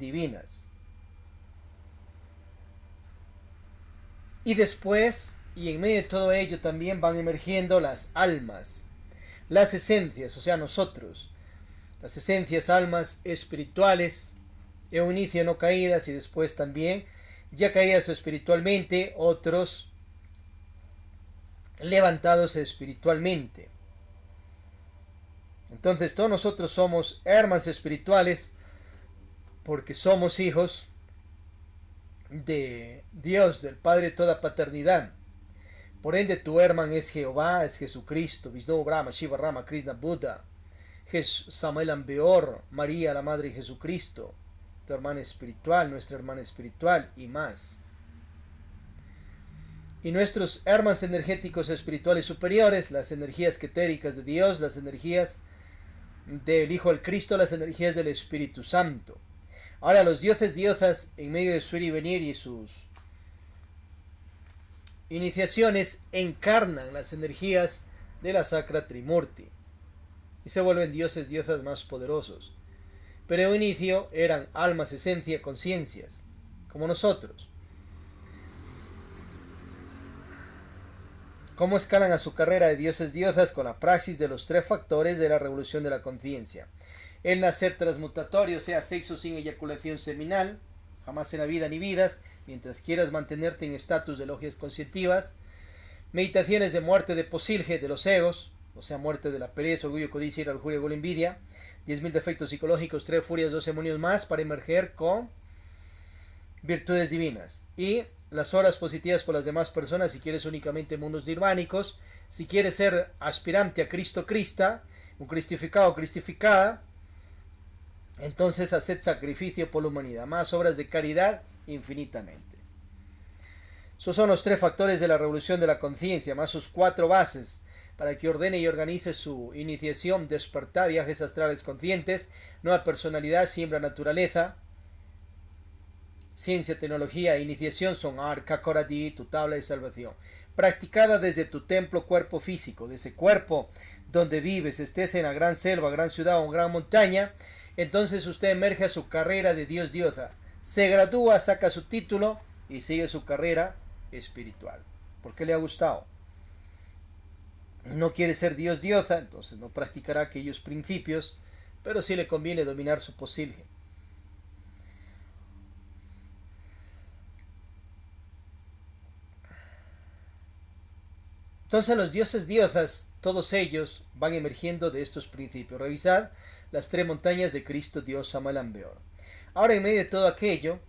divinas. Y después, y en medio de todo ello, también van emergiendo las almas, las esencias, o sea, nosotros, las esencias, almas espirituales, en un inicio no caídas y después también ya caídas espiritualmente, otros levantados espiritualmente. Entonces todos nosotros somos hermanos espirituales porque somos hijos de Dios, del Padre de toda paternidad. Por ende tu hermano es Jehová, es Jesucristo, Vishnu, Brahma, Shiva, Rama, Krishna, Buda, Samuel Ambeor, María, la Madre de Jesucristo, tu hermana espiritual, nuestra hermana espiritual y más. Y nuestros hermanos energéticos espirituales superiores, las energías ketéricas de Dios, las energías del Hijo del Cristo, las energías del Espíritu Santo. Ahora los dioses diosas, en medio de su ir y venir y sus iniciaciones, encarnan las energías de la Sacra Trimurti y se vuelven dioses diosas más poderosos. Pero en un inicio eran almas, esencia, conciencias, como nosotros. ¿Cómo escalan a su carrera de dioses diosas? Con la praxis de los 3 factores de la revolución de la conciencia. El nacer transmutatorio, o sea, sexo sin eyaculación seminal, jamás en la vida ni vidas, mientras quieras mantenerte en estatus de logias conscientivas. Meditaciones de muerte de posilge, de los egos, o sea, muerte de la pereza, orgullo, codicia, ira, lujuria, gula, envidia. 10.000 defectos psicológicos, 3 furias, 12 demonios más, para emerger con virtudes divinas. Y las horas positivas por las demás personas, si quieres únicamente mundos nirvánicos, si quieres ser aspirante a Cristo Crista, un cristificado o cristificada, entonces haced sacrificio por la humanidad, más obras de caridad infinitamente. Esos son los 3 factores de la revolución de la conciencia, más sus 4 bases, para que ordene y organice su iniciación, despertar, viajes astrales conscientes, nueva personalidad, siembra naturaleza, ciencia, tecnología e iniciación son Arca Koradi, tu tabla de salvación. Practicada desde tu templo cuerpo físico, de ese cuerpo donde vives, estés en la gran selva, gran ciudad o gran montaña, entonces usted emerge a su carrera de Dios diosa. Se gradúa, saca su título y sigue su carrera espiritual. Porque le ha gustado. No quiere ser Dios diosa, entonces no practicará aquellos principios, pero sí le conviene dominar su posilge. Entonces los dioses diosas, todos ellos, van emergiendo de estos principios. Revisad las 3 montañas de Cristo Dios Samalambeor. Ahora en medio de todo aquello,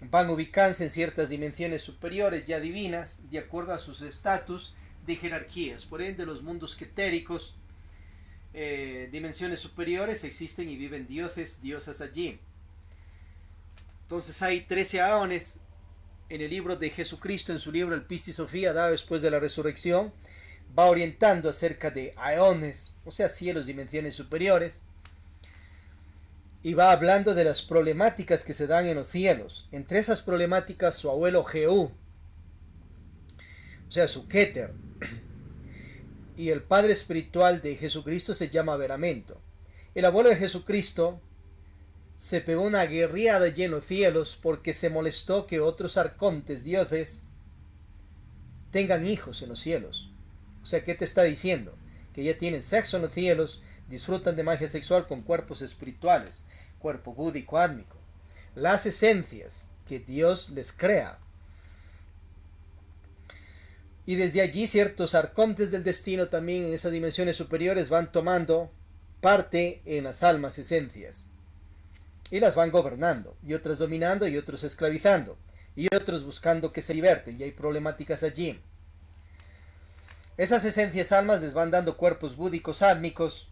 van ubicándose en ciertas dimensiones superiores, ya divinas, de acuerdo a sus estatus de jerarquías. Por ende, los mundos ketéricos, dimensiones superiores, existen y viven dioses, diosas allí. Entonces hay 13 aones en el libro de Jesucristo, en su libro el Pistis Sophia, dado después de la resurrección, va orientando acerca de aeones, o sea, cielos, dimensiones superiores, y va hablando de las problemáticas que se dan en los cielos. Entre esas problemáticas, su abuelo Jehú, o sea, su Keter, y el padre espiritual de Jesucristo se llama Veramento. El abuelo de Jesucristo se pegó una guerreada allí en los cielos porque se molestó que otros arcontes, dioses, tengan hijos en los cielos. O sea, ¿qué te está diciendo? Que ya tienen sexo en los cielos, disfrutan de magia sexual con cuerpos espirituales, cuerpo búdico, átmico. Las esencias que Dios les crea. Y desde allí ciertos arcontes del destino también en esas dimensiones superiores van tomando parte en las almas esencias. Y las van gobernando, y otras dominando, y otros esclavizando, y otros buscando que se liberten, y hay problemáticas allí. Esas esencias almas les van dando cuerpos búdicos, átmicos,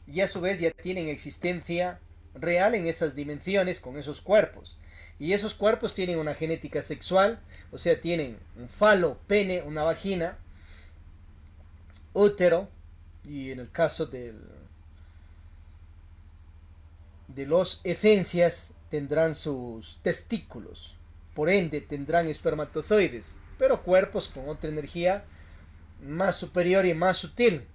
y a su vez ya tienen existencia real en esas dimensiones con esos cuerpos. Y esos cuerpos tienen una genética sexual, o sea, tienen un falo, pene, una vagina, útero, y en el caso de los esencias tendrán sus testículos, por ende tendrán espermatozoides, pero cuerpos con otra energía más superior y más sutil.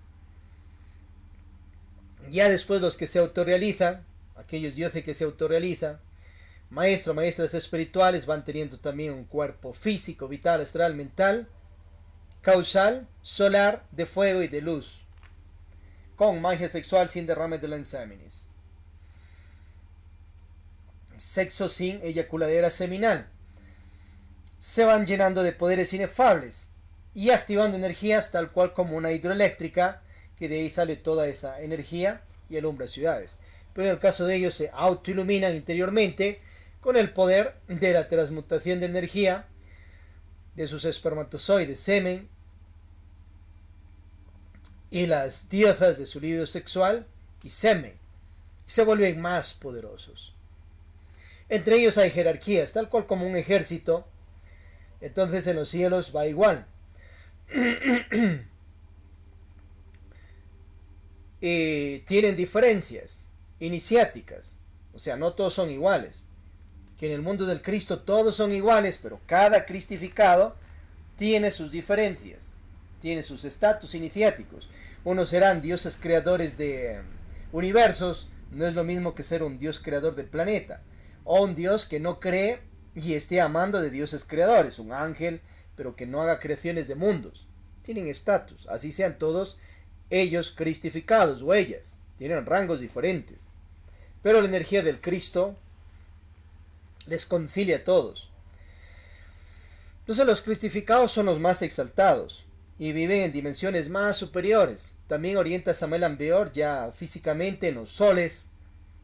Ya después los que se autorrealizan, aquellos dioses que se autorrealizan, maestros, maestras espirituales van teniendo también un cuerpo físico, vital, astral, mental, causal, solar, de fuego y de luz, con magia sexual sin derrame de lanzámenes, sexo sin eyaculadera seminal. Se van llenando de poderes inefables y activando energías tal cual como una hidroeléctrica, que de ahí sale toda esa energía y alumbra ciudades. Pero en el caso de ellos se autoiluminan interiormente con el poder de la transmutación de energía de sus espermatozoides, semen, y las diosas de su libido sexual y semen, y se vuelven más poderosos. Entre ellos hay jerarquías, tal cual como un ejército. Entonces en los cielos va igual. Tienen diferencias iniciáticas, o sea, no todos son iguales. Que en el mundo del Cristo todos son iguales, pero cada cristificado tiene sus diferencias, tiene sus estatus iniciáticos. Unos serán dioses creadores de universos, no es lo mismo que ser un dios creador del planeta, o un dios que no cree y esté amando de dioses creadores, un ángel, pero que no haga creaciones de mundos. Tienen estatus, así sean todos ellos cristificados o ellas, tienen rangos diferentes. Pero la energía del Cristo les concilia a todos. Entonces los cristificados son los más exaltados y viven en dimensiones más superiores. También orienta a Samael Aun Weor ya físicamente en los soles.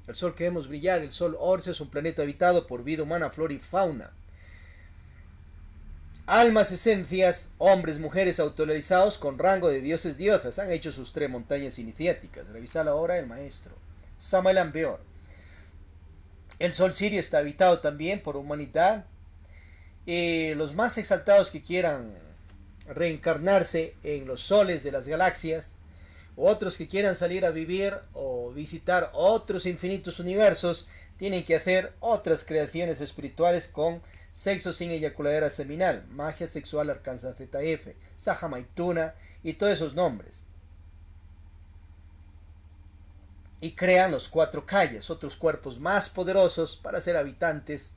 El sol que vemos brillar, el sol Orce, es un planeta habitado por vida humana, flora y fauna. Almas, esencias, hombres, mujeres autorizados con rango de dioses, diosas, han hecho sus 3 montañas iniciáticas. Revisa la obra del maestro Samael Aun Weor. El sol Sirio está habitado también por humanidad. Los más exaltados que quieran reencarnarse en los soles de las galaxias, otros que quieran salir a vivir o visitar otros infinitos universos, tienen que hacer otras creaciones espirituales con sexo sin eyaculadera seminal, magia sexual Arcángel ZF, Saja Maituna y todos esos nombres. Y crean los 4 calles, otros cuerpos más poderosos para ser habitantes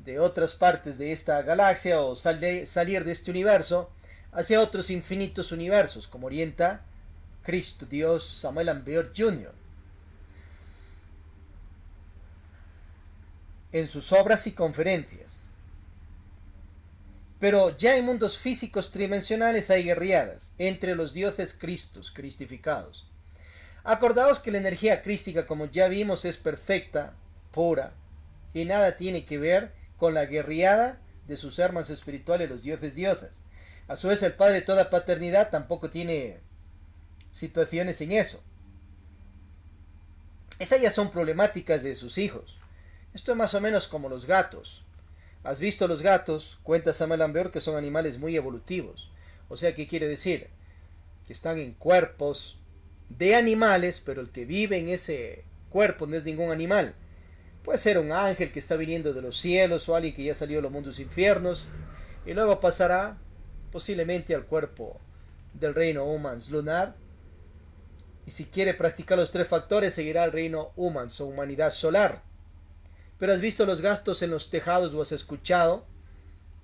de otras partes de esta galaxia o salir de este universo hacia otros infinitos universos, como orienta Cristo Dios Samael Aun Weor Jr. en sus obras y conferencias. Pero ya en mundos físicos tridimensionales hay guerreadas entre los dioses cristos, cristificados. Acordaos que la energía crística, como ya vimos, es perfecta, pura, y nada tiene que ver con la guerreada de sus armas espirituales, los dioses diosas. A su vez, el Padre de toda paternidad tampoco tiene situaciones en eso. Esas ya son problemáticas de sus hijos. Esto es más o menos como los gatos. ¿Has visto los gatos? Cuenta Samael Aun Weor que son animales muy evolutivos. O sea, ¿qué quiere decir? Que están en cuerpos de animales, pero el que vive en ese cuerpo no es ningún animal. Puede ser un ángel que está viniendo de los cielos o alguien que ya salió de los mundos infiernos y luego pasará posiblemente al cuerpo del reino humans lunar, y si quiere practicar los 3 factores seguirá al reino humans o humanidad solar. Pero has visto los gatos en los tejados o has escuchado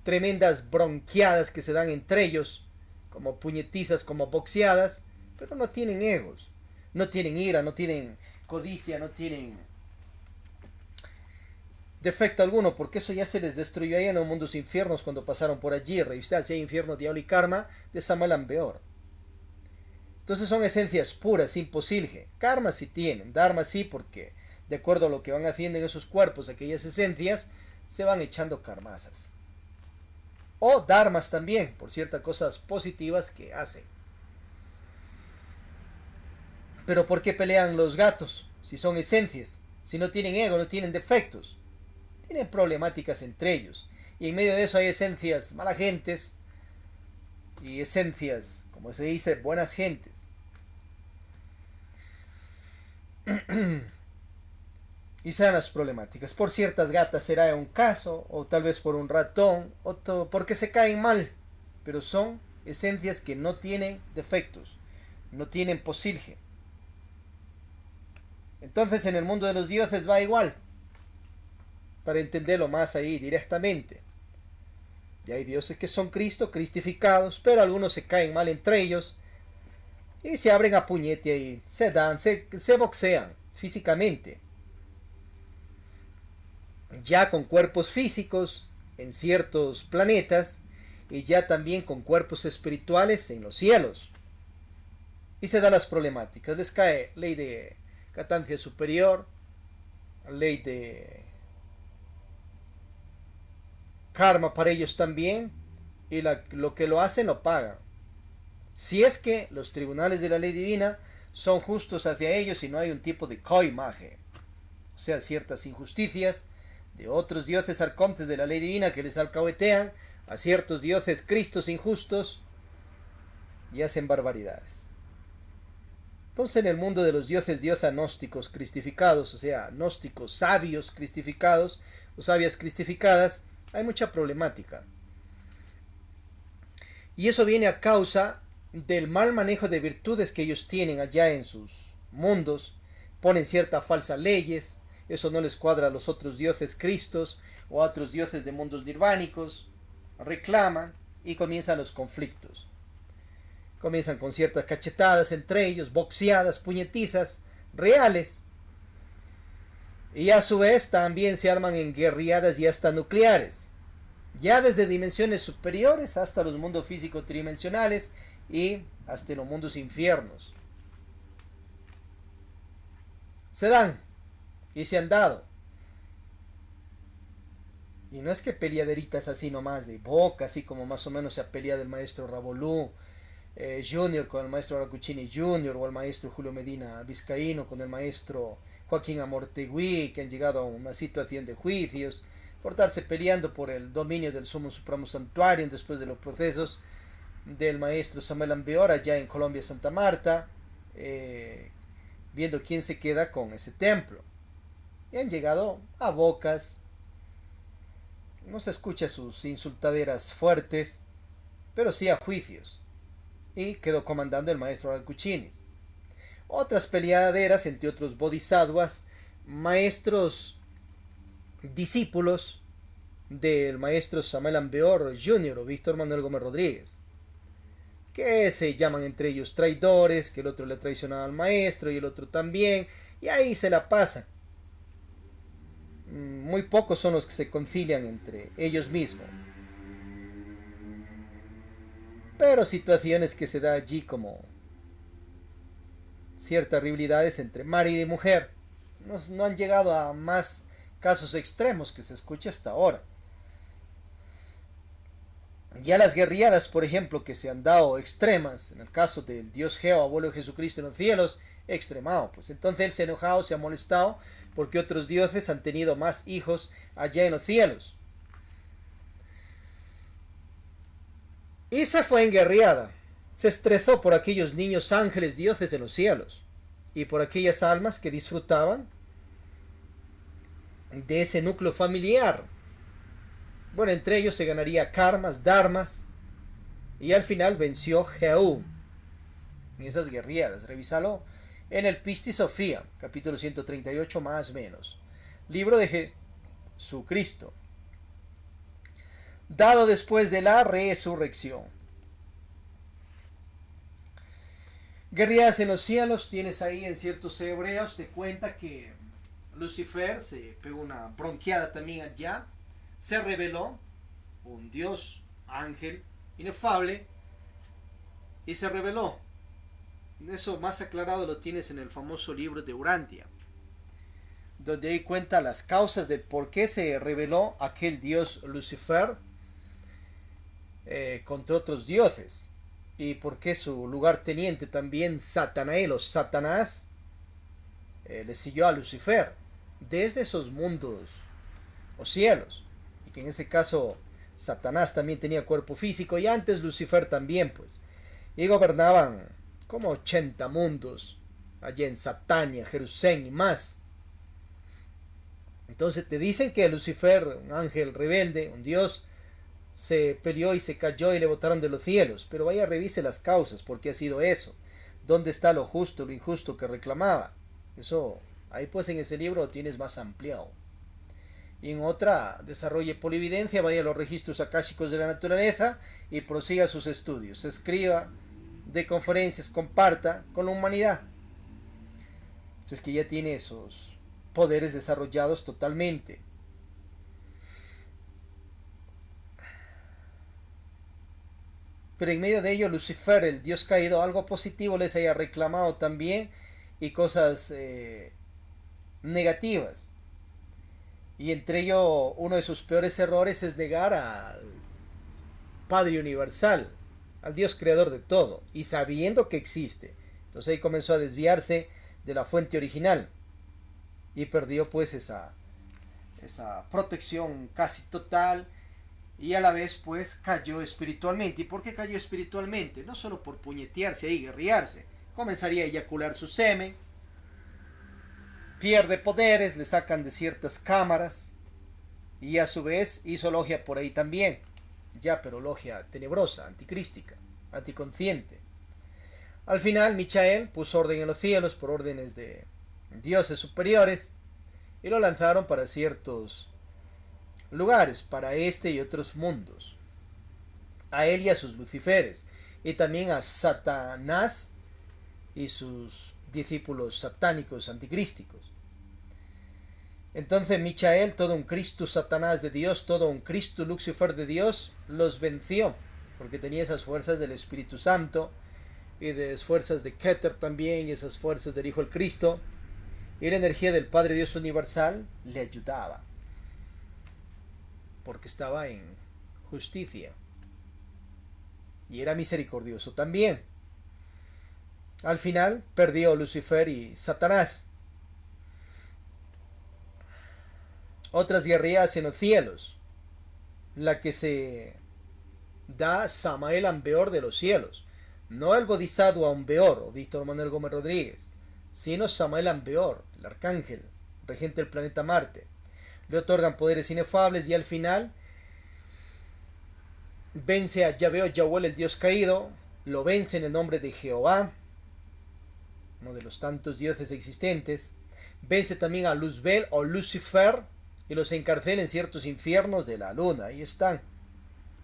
tremendas bronqueadas que se dan entre ellos, como puñetizas, como boxeadas, pero no tienen egos, no tienen ira, no tienen codicia, no tienen defecto alguno, porque eso ya se les destruyó ahí en los mundos infiernos cuando pasaron por allí. Revisad si hay infierno, diablo y karma de Samael Aun Weor. Entonces son esencias puras, sin posilge. Karma sí tienen, dharma sí, porque de acuerdo a lo que van haciendo en esos cuerpos, aquellas esencias, se van echando karmasas. O dharmas también, por ciertas cosas positivas que hacen. Pero ¿por qué pelean los gatos? Si son esencias, si no tienen ego, no tienen defectos. Tienen problemáticas entre ellos. Y en medio de eso hay esencias malas gentes y esencias, como se dice, buenas gentes. Y serán las problemáticas. Por ciertas gatas será un caso, o tal vez por un ratón, o porque se caen mal. Pero son esencias que no tienen defectos, no tienen posilge. Entonces en el mundo de los dioses va igual. para entenderlo más ahí directamente. Y hay dioses que son Cristo, cristificados, pero algunos se caen mal entre ellos y se abren a puñete y se dan, se boxean físicamente. Ya con cuerpos físicos en ciertos planetas y ya también con cuerpos espirituales en los cielos. Y se dan las problemáticas. Les cae ley de ganancia superior, ley de karma para ellos también, y lo que lo hacen lo pagan. Si es que los tribunales de la ley divina son justos hacia ellos y no hay un tipo de coimaje, o sea, ciertas injusticias de otros dioses arcontes de la ley divina que les alcahuetean a ciertos dioses cristos injustos y hacen barbaridades. Entonces en el mundo de los dioses gnósticos cristificados, o sea, gnósticos sabios cristificados o sabias cristificadas, hay mucha problemática. Y eso viene a causa del mal manejo de virtudes que ellos tienen allá en sus mundos. Ponen ciertas falsas leyes, eso no les cuadra a los otros dioses cristos o a otros dioses de mundos nirvánicos, reclaman y comienzan los conflictos. Comienzan con ciertas cachetadas entre ellos, boxeadas, puñetizas, reales. Y a su vez también se arman en guerriadas y hasta nucleares. Ya desde dimensiones superiores hasta los mundos físicos tridimensionales y hasta los mundos infiernos. Se dan y se han dado. Y no es que peleaderitas así nomás de boca, así como más o menos se ha peleado el maestro Ravolú Junior con el maestro Aracuchini Junior, o el maestro Julio Medina Vizcaíno con el maestro Joaquín Amortegui, que han llegado a una situación de juicios por estarse peleando por el dominio del Sumo Supremo Santuario después de los procesos del maestro Samuel Ambeor allá en Colombia, Santa Marta, viendo quién se queda con ese templo. Y han llegado a bocas, no se escucha sus insultaderas fuertes, pero sí a juicios. Y quedó comandando el maestro Aracuchinis. Otras peleaderas entre otros bodhisattvas, maestros discípulos del maestro Samuel Ambeor Jr. o Víctor Manuel Gómez Rodríguez, que se llaman entre ellos traidores, que el otro le traicionaba al maestro y el otro también, y ahí se la pasan. Muy pocos son los que se concilian entre ellos mismos. Pero situaciones que se da allí como ciertas rivalidades entre marido y mujer no han llegado a más casos extremos que se escucha hasta ahora. Ya las guerriadas, por ejemplo, que se han dado extremas, en el caso del Dios Geo, abuelo de Jesucristo en los cielos, extremado, pues entonces él se ha enojado, se ha molestado porque otros dioses han tenido más hijos allá en los cielos. Y se fue en guerriada, se estresó por aquellos niños ángeles dioses en los cielos y por aquellas almas que disfrutaban de ese núcleo familiar. Bueno, entre ellos se ganaría karmas, dharmas, y al final venció Jehú en esas guerriadas. Revísalo en el Pisti Sofía, capítulo 138 más o menos. Libro de Jesucristo, dado después de la resurrección. Guerriadas en los cielos, tienes ahí en ciertos hebreos, te cuenta que Lucifer se pegó una bronqueada también allá, se reveló, un dios, ángel, inefable, y se reveló. Eso más aclarado lo tienes en el famoso libro de Urantia, donde ahí cuenta las causas de por qué se reveló aquel dios Lucifer contra otros dioses, y por qué su lugarteniente también Satanael o Satanás le siguió a Lucifer desde esos mundos o cielos, y que en ese caso Satanás también tenía cuerpo físico y antes Lucifer también, pues, y gobernaban como 80 mundos allá en Satania, Jerusalén y más. Entonces te dicen que Lucifer, un ángel rebelde, un dios, se peleó y se cayó y le botaron de los cielos, pero vaya, revise las causas, ¿por qué ha sido eso? ¿Dónde está lo justo, lo injusto que reclamaba? Eso, ahí pues en ese libro lo tienes más ampliado. y en otra desarrolle polividencia, vaya a los registros akáshicos de la naturaleza y prosiga sus estudios, escriba, dé conferencias, comparta con la humanidad. Si es que ya tiene esos poderes desarrollados totalmente. Pero en medio de ello, Lucifer, el dios caído, algo positivo les haya reclamado también y cosas negativas. Y entre ello, uno de sus peores errores es negar al Padre Universal, al Dios creador de todo, y sabiendo que existe. Entonces ahí comenzó a desviarse de la fuente original y perdió pues esa protección casi total, y a la vez pues cayó espiritualmente. ¿Y por qué cayó espiritualmente? No solo por puñetearse y guerrearse, comenzaría a eyacular su semen, pierde poderes, le sacan de ciertas cámaras y a su vez hizo logia por ahí también, ya pero logia tenebrosa, anticrística, anticonsciente. Al final Michael puso orden en los cielos por órdenes de dioses superiores y lo lanzaron para ciertos lugares, para este y otros mundos, a él y a sus luciferes, y también a Satanás y sus discípulos satánicos anticrísticos. Entonces Michael, todo un Cristo Satanás de Dios, todo un Cristo Lucifer de Dios, los venció, porque tenía esas fuerzas del Espíritu Santo, y de las fuerzas de Keter también, y esas fuerzas del Hijo del Cristo, y la energía del Padre Dios Universal le ayudaba, porque estaba en justicia, y era misericordioso también. Al final perdió Lucifer y Satanás. Otras guerrillas en los cielos, la que se da Samael Ambeor de los cielos, no el Bodhisattva Ambeor o Víctor Manuel Gómez Rodríguez, sino Samael Ambeor, el arcángel, regente del planeta Marte. Le otorgan poderes inefables y al final vence a Yahvé Yahuel, el dios caído, lo vence en el nombre de Jehová, uno de los tantos dioses existentes. Vence también a Luzbel o Lucifer y los encarcela en ciertos infiernos de la luna. Ahí están.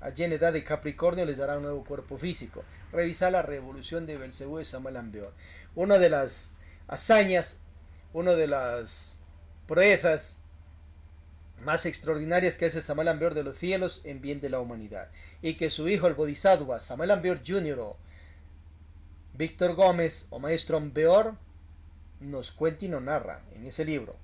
Allí en edad de Capricornio les dará un nuevo cuerpo físico. Revisar la revolución de Belcebú y Samael Ambeor. Una de las hazañas, una de las proezas más extraordinarias que hace Samael Ambeor de los cielos en bien de la humanidad. Y que su hijo, el Bodhisattva Samael Ambeor Jr. o Víctor Gómez o Maestro Ambeor nos cuenta y nos narra en ese libro.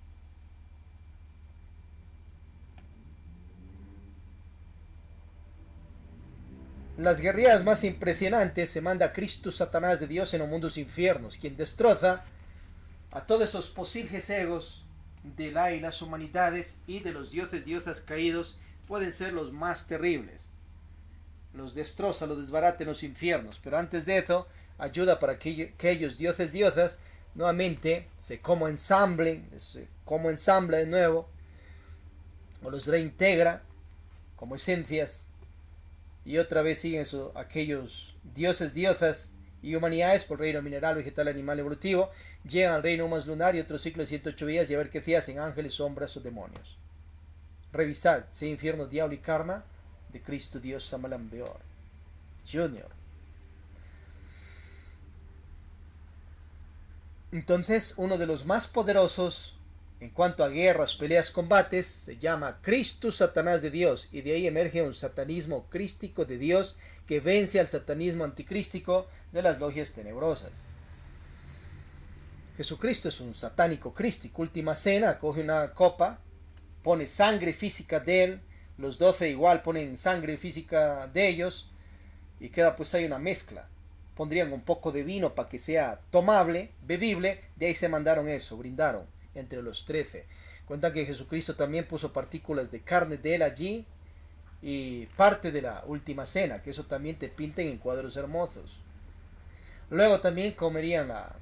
Las guerrillas más impresionantes se manda a Cristo Satanás de Dios en los mundos infiernos, quien destroza a todos esos posibles egos de la y las humanidades, y de los dioses diosas caídos pueden ser los más terribles. Los destroza, los desbarata en los infiernos, pero antes de eso ayuda para que aquellos dioses diosas nuevamente se como ensamblen, como ensambla de nuevo, o los reintegra como esencias, y otra vez siguen aquellos dioses diosas y humanidades por reino mineral, vegetal, animal, evolutivo, llegan al reino más lunar y otro ciclo de 108 días y a ver qué hacen ángeles, sombras o demonios. Revisad, sea infierno, diablo y karma de Cristo Dios Samael Ambeor Jr. Entonces, uno de los más poderosos en cuanto a guerras, peleas, combates, se llama Cristo Satanás de Dios, y de ahí emerge un satanismo crístico de Dios que vence al satanismo anticrístico de las logias tenebrosas. Jesucristo es un satánico crístico. Última cena, coge una copa, pone sangre física de él, los 12 igual ponen sangre física de ellos, y queda pues ahí una mezcla. Pondrían un poco de vino para que sea tomable, bebible, de ahí se mandaron eso, brindaron entre los 13. Cuentan que Jesucristo también puso partículas de carne de él allí, y parte de la última cena, que eso también te pinten en cuadros hermosos. Luego también comerían la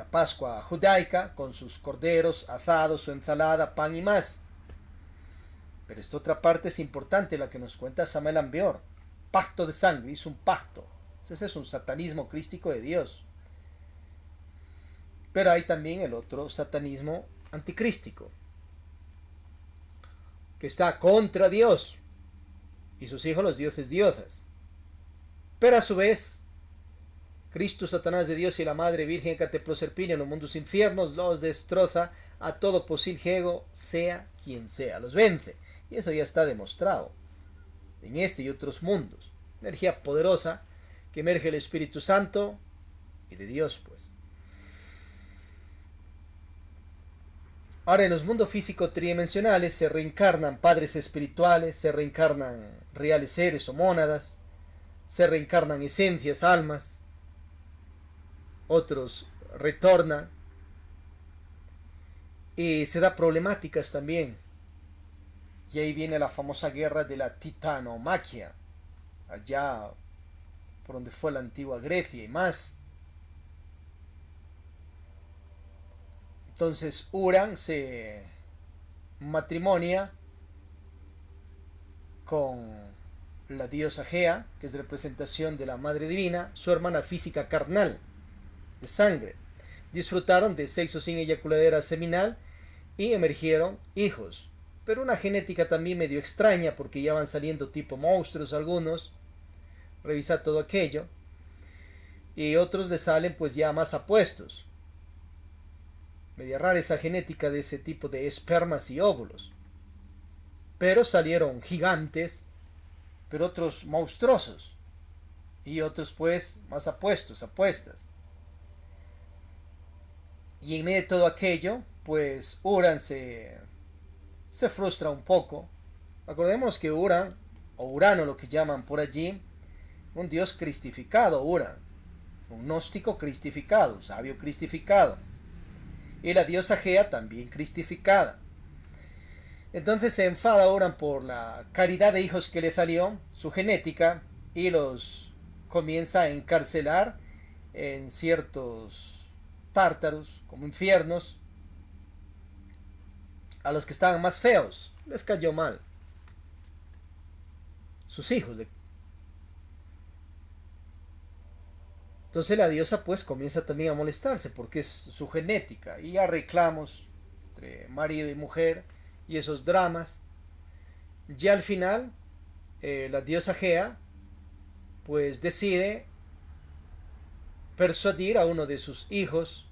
Pascua judaica con sus corderos asados, su ensalada, pan y más. Pero esta otra parte es importante, la que nos cuenta Samael Ambeor. Pacto de sangre, hizo un pacto. Ese es un satanismo crístico de Dios. Pero hay también el otro satanismo anticrístico. que está contra Dios y sus hijos los dioses diosas. Pero a su vez, Cristo, Satanás de Dios y la Madre Virgen que te proserpina en los mundos infiernos, los destroza a todo posilgego, sea quien sea, los vence. Y eso ya está demostrado en este y otros mundos. Energía poderosa que emerge del Espíritu Santo y de Dios, pues. Ahora, en los mundos físicos tridimensionales se reencarnan padres espirituales, se reencarnan reales seres o mónadas, se reencarnan esencias, almas, otros retornan y se da problemáticas también. Y ahí viene la famosa guerra de la titanomaquia, allá por donde fue la antigua Grecia y más. Entonces Uran se matrimonia con la diosa Gea, que es representación de la Madre Divina, su hermana física carnal, de sangre. Disfrutaron de sexo sin eyaculadera seminal y emergieron hijos. Pero una genética también medio extraña, porque ya van saliendo tipo monstruos algunos. Revisa todo aquello. Y otros le salen pues ya más apuestos. Media rara esa genética de ese tipo de espermas y óvulos. Pero salieron gigantes, pero otros monstruosos. Y otros pues más apuestas. Y en medio de todo aquello, pues Uran se frustra un poco. Acordemos que Uran, o Urano lo que llaman por allí, un dios cristificado, Uran. Un gnóstico cristificado, un sabio cristificado. Y la diosa Gea también cristificada. Entonces se enfada Uran por la caridad de hijos que le salió, su genética, y los comienza a encarcelar en ciertos tártaros, como infiernos, a los que estaban más feos. Les cayó mal. Sus hijos. Entonces la diosa pues comienza también a molestarse porque es su genética. Y ya reclamos entre marido y mujer y esos dramas. Ya al final la diosa Gea pues decide persuadir a uno de sus hijos,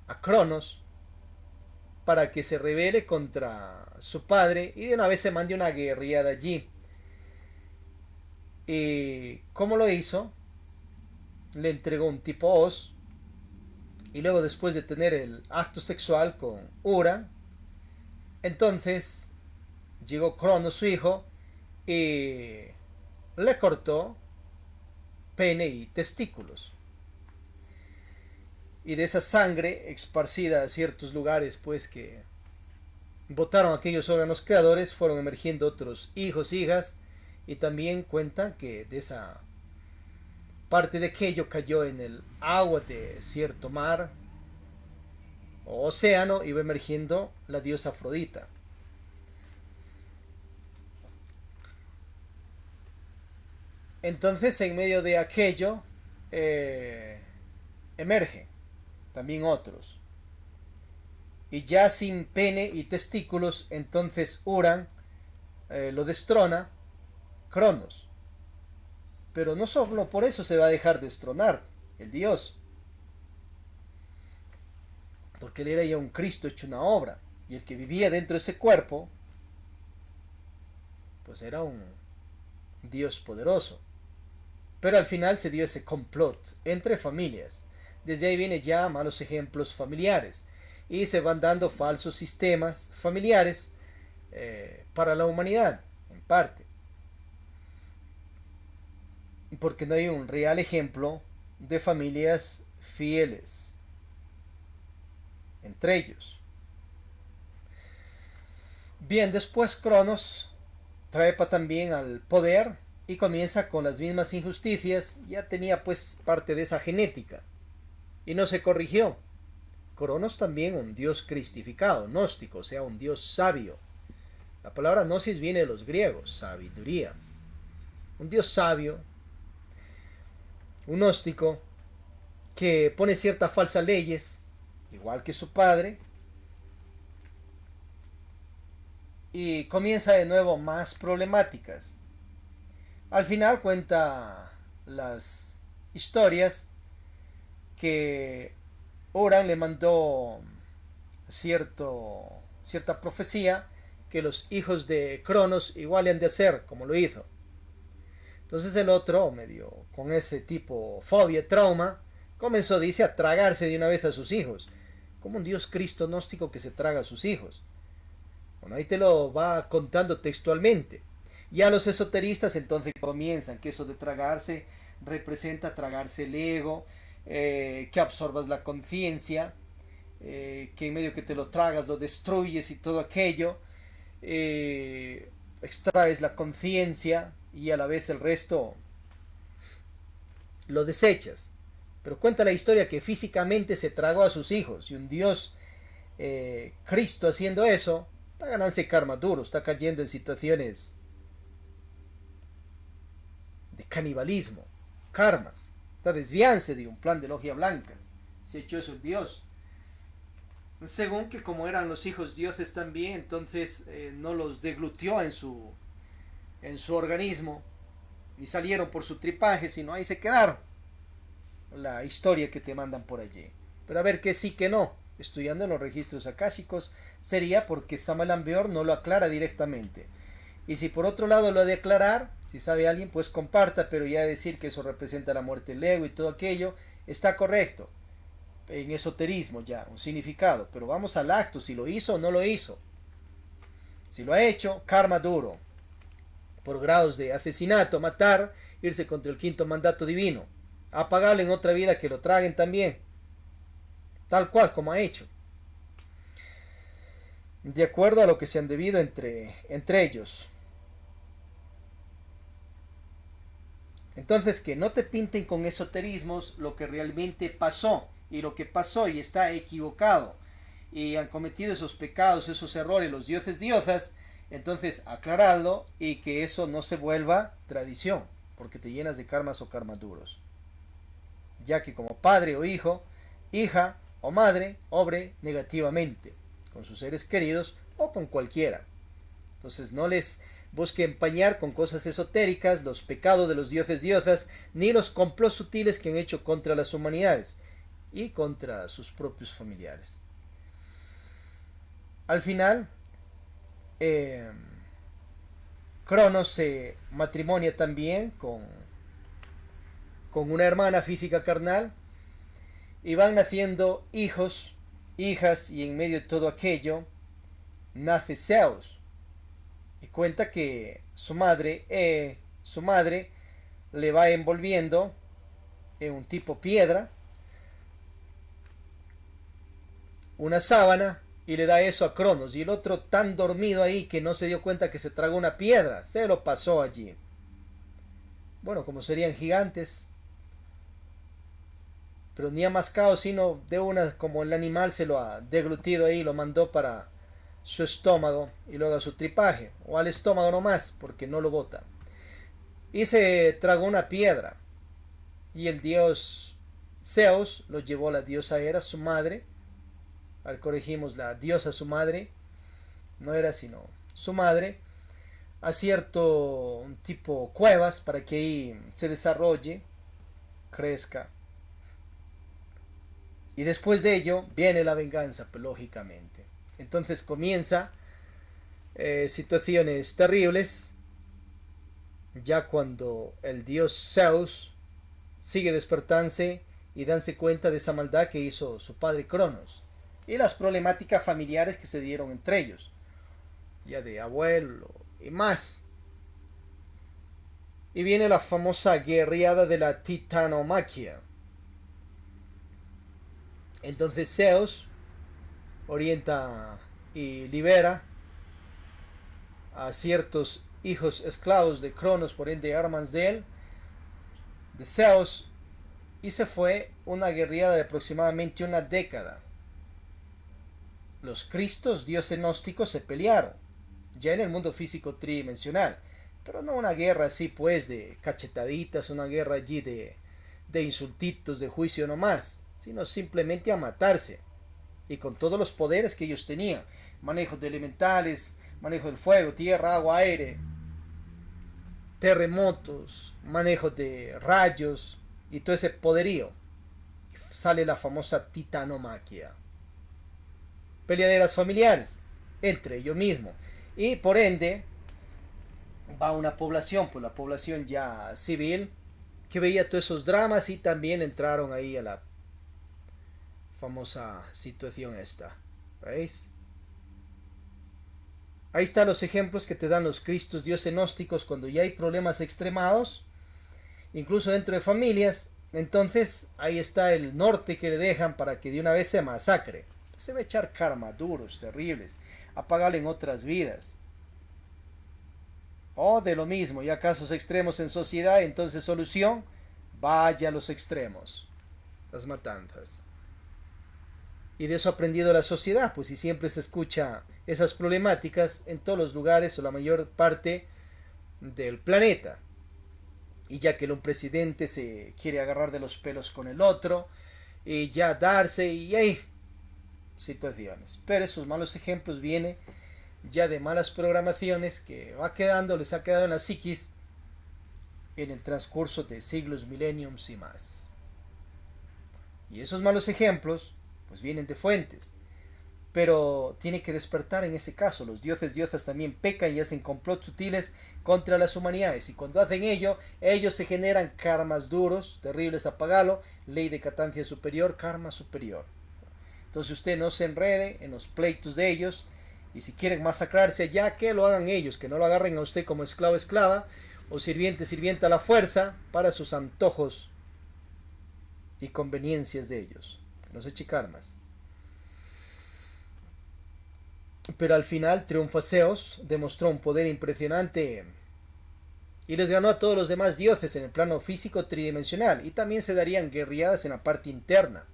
a Cronos, para que se rebele contra su padre y de una vez se mande una guerrillada allí. Y ¿cómo lo hizo? Le entregó un tipo os, y luego después de tener el acto sexual con Uran, entonces llegó Cronos, su hijo, y le cortó pene y testículos. Y de esa sangre esparcida a ciertos lugares pues que botaron aquellos órganos creadores, fueron emergiendo otros hijos, hijas, y también cuentan que de esa parte de aquello cayó en el agua de cierto mar o océano y va emergiendo la diosa Afrodita. Entonces en medio de aquello emergen también otros. Y ya sin pene y testículos, entonces Uran lo destrona Cronos. Pero no solo por eso se va a dejar destronar el dios. Porque él era ya un Cristo hecho una obra. Y el que vivía dentro de ese cuerpo, pues era un dios poderoso. Pero al final se dio ese complot entre familias. Desde ahí viene ya malos ejemplos familiares. Y se van dando falsos sistemas familiares para la humanidad, en parte. Porque no hay un real ejemplo de familias fieles entre ellos. Bien, después Cronos trepa también al poder y comienza con las mismas injusticias. Ya tenía pues parte de esa genética y no se corrigió. Cronos también un dios cristificado, gnóstico, o sea, un dios sabio. La palabra gnosis viene de los griegos, sabiduría. Un dios sabio, un gnóstico, que pone ciertas falsas leyes, igual que su padre, y comienza de nuevo más problemáticas. Al final cuenta las historias que Oran le mandó cierta profecía que los hijos de Cronos igual han de hacer como lo hizo. Entonces el otro, medio con ese tipo fobia, trauma, comenzó, dice, a tragarse de una vez a sus hijos, como un dios cristo gnóstico que se traga a sus hijos. Bueno, ahí te lo va contando textualmente. Ya los esoteristas entonces comienzan que eso de tragarse representa tragarse el ego, que absorbas la conciencia, que en medio que te lo tragas lo destruyes y todo aquello, extraes la conciencia y a la vez el resto lo desechas. Pero cuenta la historia que físicamente se tragó a sus hijos y un dios, Cristo, haciendo eso, está ganándose karma duro, está cayendo en situaciones de canibalismo, karmas, está desviándose de un plan de logia blancas. Se echó eso el dios. Según que como eran los hijos dioses también, entonces no los deglutió en su organismo, ni salieron por su tripaje, sino ahí se quedaron. La historia que te mandan por allí. Pero a ver que sí que no. Estudiando en los registros akáshicos sería porque Samael Beor no lo aclara directamente. Y si por otro lado lo ha de aclarar, si sabe alguien, pues comparta, pero ya decir que eso representa la muerte del ego y todo aquello, está correcto. En esoterismo ya, un significado. Pero vamos al acto, si lo hizo o no lo hizo. Si lo ha hecho, karma duro. Por grados de asesinato, matar, irse contra el quinto mandato divino. Apagarlo en otra vida, que lo traguen también. Tal cual como ha hecho. De acuerdo a lo que se han debido entre ellos. Entonces, que no te pinten con esoterismos lo que realmente pasó. Y lo que pasó y está equivocado. Y han cometido esos pecados, esos errores, los dioses diosas. Entonces, aclararlo y que eso no se vuelva tradición. Porque te llenas de karmas o karmas duros. Ya que como padre o hijo, hija o madre, obre negativamente con sus seres queridos o con cualquiera. Entonces no les busque empañar con cosas esotéricas los pecados de los dioses diosas, ni los complots sutiles que han hecho contra las humanidades y contra sus propios familiares. Al final, Cronos se matrimonia también con una hermana física carnal y van naciendo hijos, hijas, y en medio de todo aquello nace Zeus y cuenta que su madre le va envolviendo en un tipo piedra, una sábana, y le da eso a Cronos, y el otro tan dormido ahí que no se dio cuenta que se tragó una piedra, se lo pasó allí. Bueno, como serían gigantes, pero ni ha mascado, sino de una, como el animal se lo ha deglutido ahí, lo mandó para su estómago y luego a su tripaje, o al estómago nomás, porque no lo bota. Y se tragó una piedra, y el dios Zeus lo llevó a la diosa Hera, su madre. Al corregimos, la diosa su madre, no era sino su madre, a cierto tipo cuevas para que ahí se desarrolle, crezca. Y después de ello viene la venganza, pues, lógicamente. Entonces comienza situaciones terribles, ya cuando el dios Zeus sigue despertándose y dándose cuenta de esa maldad que hizo su padre Cronos y las problemáticas familiares que se dieron entre ellos, ya de abuelo y más. Y viene la famosa guerreada de la titanomaquia. Entonces Zeus orienta y libera a ciertos hijos esclavos de Cronos, por ende armas de él, de Zeus, y se fue una guerreada de aproximadamente una década. Los cristos dioses gnósticos se pelearon, ya en el mundo físico tridimensional, pero no una guerra así pues de cachetaditas, una guerra allí de insultitos, de juicio nomás, sino simplemente a matarse. y con todos los poderes que ellos tenían, manejo de elementales, manejo del fuego, tierra, agua, aire, terremotos, manejo de rayos y todo ese poderío. Sale la famosa titanomaquia. Peleaderas familiares entre ellos mismos. Y por ende va una población, pues la población ya civil, que veía todos esos dramas y también entraron ahí a la famosa situación esta. ¿Veis? Ahí están los ejemplos que te dan los Cristos Dios gnósticos cuando ya hay problemas extremados, incluso dentro de familias. Entonces ahí está el norte que le dejan para que de una vez se masacre. Se va a echar karma duros, terribles, apagarle en otras vidas. O de lo mismo, ya casos extremos en sociedad, entonces solución, vaya a los extremos, las matanzas. Y de eso ha aprendido la sociedad, pues si siempre se escucha esas problemáticas en todos los lugares o la mayor parte del planeta. Y ya que un presidente se quiere agarrar de los pelos con el otro, y ya darse, y hay situaciones. Pero esos malos ejemplos vienen ya de malas programaciones que va quedando, les ha quedado en la psiquis en el transcurso de siglos, mileniums y más. Y esos malos ejemplos pues vienen de fuentes, pero tiene que despertar en ese caso. Los dioses también pecan y hacen complots sutiles contra las humanidades, y cuando hacen ello, ellos se generan karmas duros, terribles a pagarlo, ley de catancia superior, karma superior. Entonces usted no se enrede en los pleitos de ellos, y si quieren masacrarse ya que lo hagan ellos, que no lo agarren a usted como esclavo esclava o sirviente sirvienta a la fuerza para sus antojos y conveniencias de ellos. Que no se eche karmas. Pero al final triunfó Zeus, demostró un poder impresionante y les ganó a todos los demás dioses en el plano físico tridimensional, y también se darían guerriadas en la parte interna,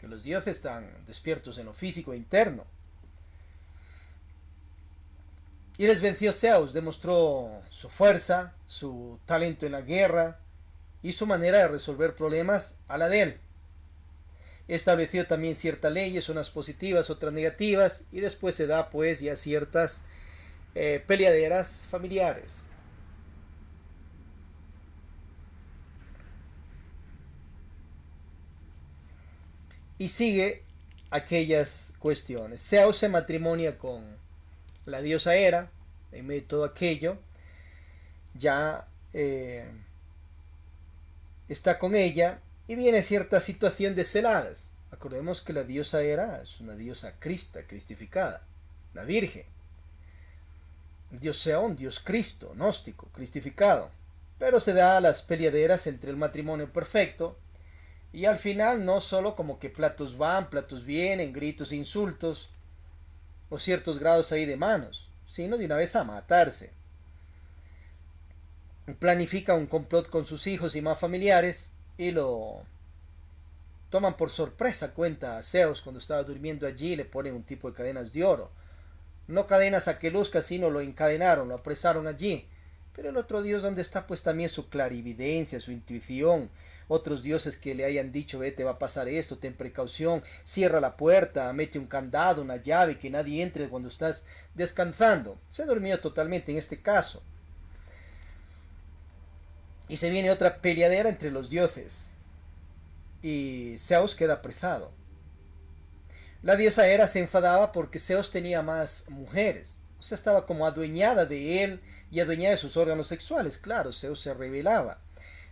que los dioses están despiertos en lo físico e interno. Y les venció Zeus, demostró su fuerza, su talento en la guerra y su manera de resolver problemas a la de él. Estableció también ciertas leyes, unas positivas, otras negativas, y después se da pues ya ciertas peleaderas familiares. Y sigue aquellas cuestiones. Zeus se matrimonia con la diosa Hera, en medio de todo aquello, ya está con ella, y viene cierta situación de celadas. Acordemos que la diosa Hera es una diosa crista, cristificada, la Virgen. Dios Seón, Dios Cristo, gnóstico, cristificado. Pero se da las peleaderas entre el matrimonio perfecto, y al final no solo como que platos van, platos vienen, gritos, insultos, o ciertos grados ahí de manos, sino de una vez a matarse. Planifica un complot con sus hijos y más familiares, y lo toman por sorpresa. Cuenta a Zeus cuando estaba durmiendo allí, le ponen un tipo de cadenas de oro. No cadenas a que luzca, sino lo encadenaron, lo apresaron allí. Pero el otro dios, ¿dónde está pues también su clarividencia, su intuición? Otros dioses que le hayan dicho, te va a pasar esto, ten precaución, cierra la puerta, mete un candado, una llave, que nadie entre cuando estás descansando. Se durmió totalmente en este caso. Y se viene otra peleadera entre los dioses, y Zeus queda apresado. La diosa Hera se enfadaba porque Zeus tenía más mujeres, o sea, estaba como adueñada de él y adueñada de sus órganos sexuales. Claro, Zeus se rebelaba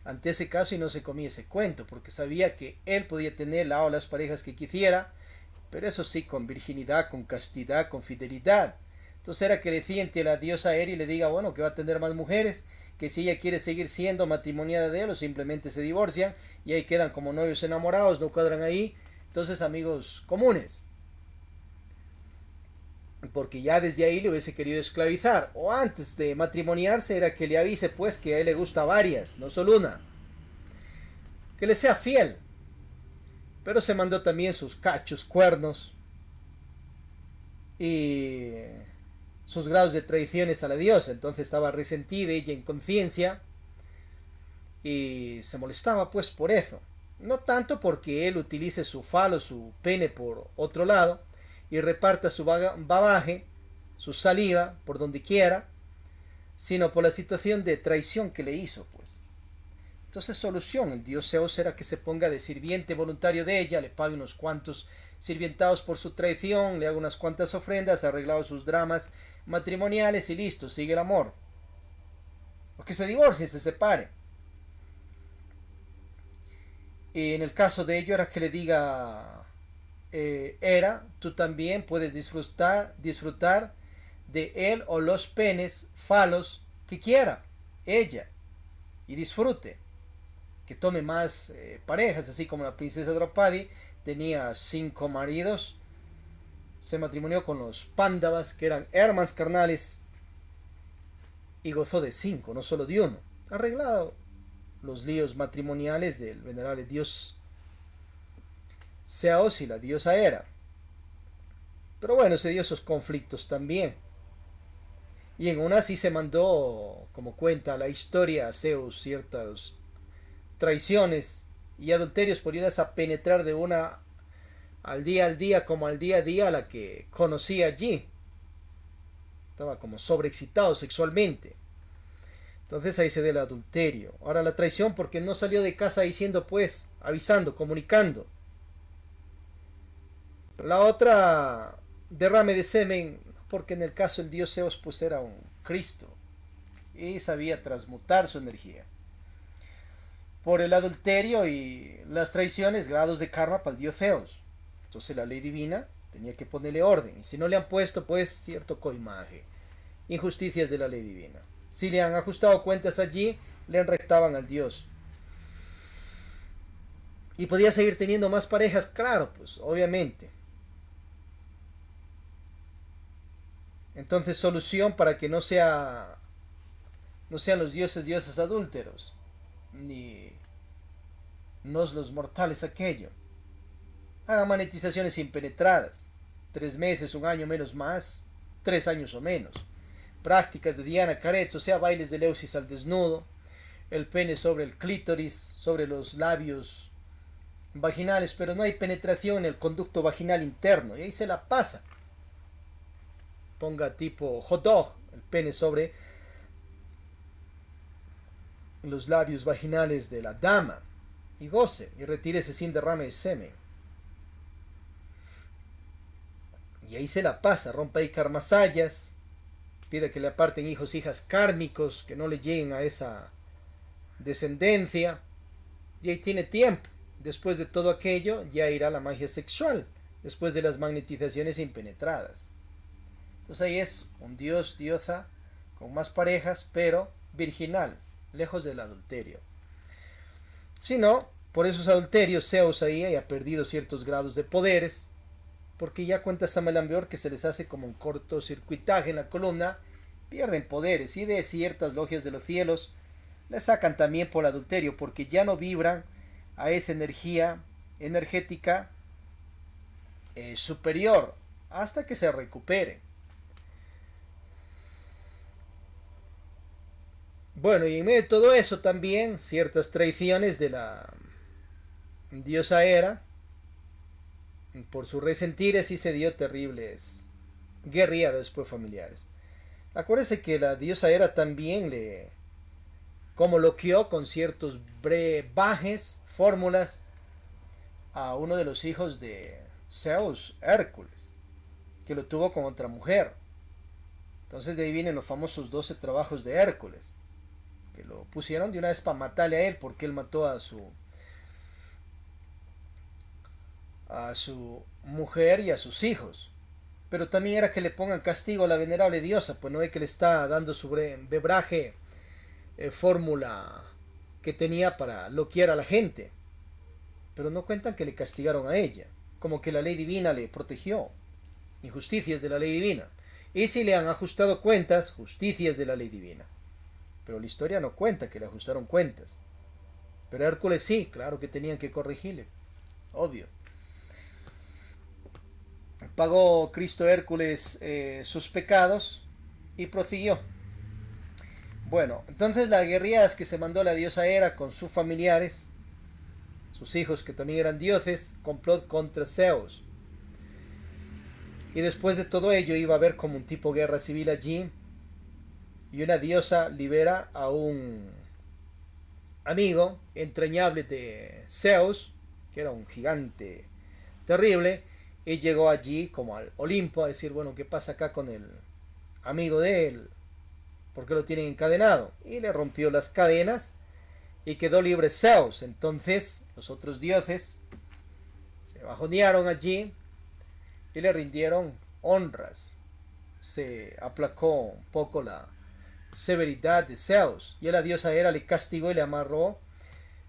ante ese caso y no se comía ese cuento, porque sabía que él podía tener la o las parejas que quisiera, pero eso sí, con virginidad, con castidad, con fidelidad. Entonces era que le siente a la diosa Hera y le diga, bueno, que va a tener más mujeres, que si ella quiere seguir siendo matrimoniada de él, o simplemente se divorcian y ahí quedan como novios enamorados, no cuadran ahí. Entonces, amigos comunes, porque ya desde ahí le hubiese querido esclavizar, o antes de matrimoniarse era que le avise pues que a él le gusta varias, no solo una, que le sea fiel. Pero se mandó también sus cachos, cuernos y sus grados de traiciones a la diosa. Entonces estaba resentida ella en conciencia y se molestaba pues por eso. No tanto porque él utilice su falo, su pene por otro lado, y reparta su bagaje, su saliva, por donde quiera, sino por la situación de traición que le hizo, pues. Entonces, solución, el dios Zeus era que se ponga de sirviente voluntario de ella, le pague unos cuantos sirvientados por su traición, le haga unas cuantas ofrendas, arreglado sus dramas matrimoniales y listo, sigue el amor. O que se divorcie, se separe. Y en el caso de ello era que le diga, Hera, tú también puedes disfrutar de él o los penes, falos, que quiera, ella, y disfrute. Que tome más parejas, así como la princesa Draupadi tenía 5 maridos, se matrimonió con los Pándavas, que eran hermanos carnales, y gozó de 5, no solo de uno. Arreglado los líos matrimoniales del venerable dios Zeus y la diosa Hera. Pero bueno, se dio esos conflictos también. Y en una sí se mandó, como cuenta la historia, a Zeus ciertas traiciones y adulterios por ir a penetrar de una al día como al día a día a la que conocía allí. Estaba como sobreexcitado sexualmente. Entonces ahí se da el adulterio. Ahora la traición porque no salió de casa diciendo pues, avisando, comunicando. La otra, derrame de semen, porque en el caso del dios Zeus pues era un Cristo y sabía transmutar su energía. Por el adulterio y las traiciones, grados de karma para el dios Zeus. Entonces la ley divina tenía que ponerle orden. Y si no le han puesto, pues cierto coimaje. Injusticias de la ley divina. Si le han ajustado cuentas allí, le enrectaban al dios. Y podía seguir teniendo más parejas, claro, pues obviamente. Entonces solución para que no sean los dioses adúlteros, ni nos los mortales aquello. Hagan monetizaciones impenetradas. 3 meses, un año menos más, 3 años o menos. Prácticas de Diana Caretz, o sea, bailes de Leusis al desnudo, el pene sobre el clítoris, sobre los labios vaginales, pero no hay penetración en el conducto vaginal interno, y ahí se la pasa. Ponga tipo hot dog, el pene sobre los labios vaginales de la dama, y goce, y retírese sin derrame de semen. Y ahí se la pasa, rompa ahí karmasayas, pide que le aparten hijos, hijas kármicos, que no le lleguen a esa descendencia, y ahí tiene tiempo. Después de todo aquello, ya irá la magia sexual, después de las magnetizaciones impenetradas. Entonces ahí es un dios, diosa, con más parejas, pero virginal, lejos del adulterio. Si no, por esos adulterios, Zeus ahí haya perdido ciertos grados de poderes, porque ya cuenta Samalambeor que se les hace como un cortocircuitaje en la columna, pierden poderes y de ciertas logias de los cielos les sacan también por adulterio, porque ya no vibran a esa energía energética superior hasta que se recupere. Bueno, y en medio de todo eso también ciertas traiciones de la diosa Hera, por su resentir así se dio terribles guerrillas después familiares. Acuérdese que la diosa Hera también le como loqueó con ciertos brebajes, fórmulas a uno de los hijos de Zeus, Hércules, que lo tuvo con otra mujer. Entonces de ahí vienen los famosos 12 trabajos de Hércules, que lo pusieron de una vez para matarle a él porque él mató a su mujer y a sus hijos. Pero también era que le pongan castigo a la venerable diosa, pues no ve que le está dando su bebraje fórmula que tenía para loquear a la gente. Pero no cuentan que le castigaron a ella, como que la ley divina le protegió. Injusticias de la ley divina. Y si le han ajustado cuentas, justicias de la ley divina. Pero la historia no cuenta que le ajustaron cuentas. Pero Hércules sí, claro que tenían que corregirle. Obvio. Pagó Cristo Hércules sus pecados y prosiguió. Bueno, entonces las guerrillas que se mandó la diosa Hera con sus sus hijos que también eran dioses, complot contra Zeus. Y después de todo ello iba a haber como un tipo guerra civil allí, y una diosa libera a un amigo entrañable de Zeus, que era un gigante terrible, y llegó allí como al Olimpo a decir, bueno, ¿qué pasa acá con el amigo de él? ¿Por qué lo tienen encadenado? Y le rompió las cadenas y quedó libre Zeus. Entonces los otros dioses se bajonearon allí y le rindieron honras. Se aplacó un poco la severidad de Zeus, y a la diosa Hera le castigó y le amarró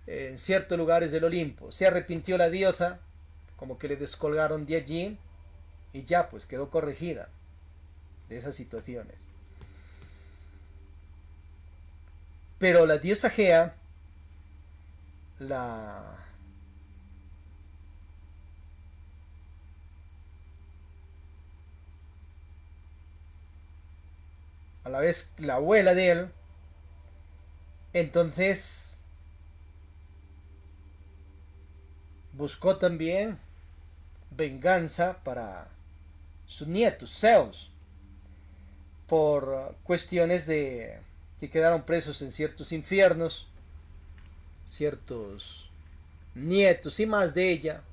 en ciertos lugares del Olimpo. Se arrepintió la diosa, como que le descolgaron de allí, y ya pues quedó corregida de esas situaciones. Pero la diosa Gea, la a la vez la abuela de él, entonces buscó también venganza para sus nietos, Zeus, por cuestiones de que quedaron presos en ciertos infiernos, ciertos nietos y más de ella,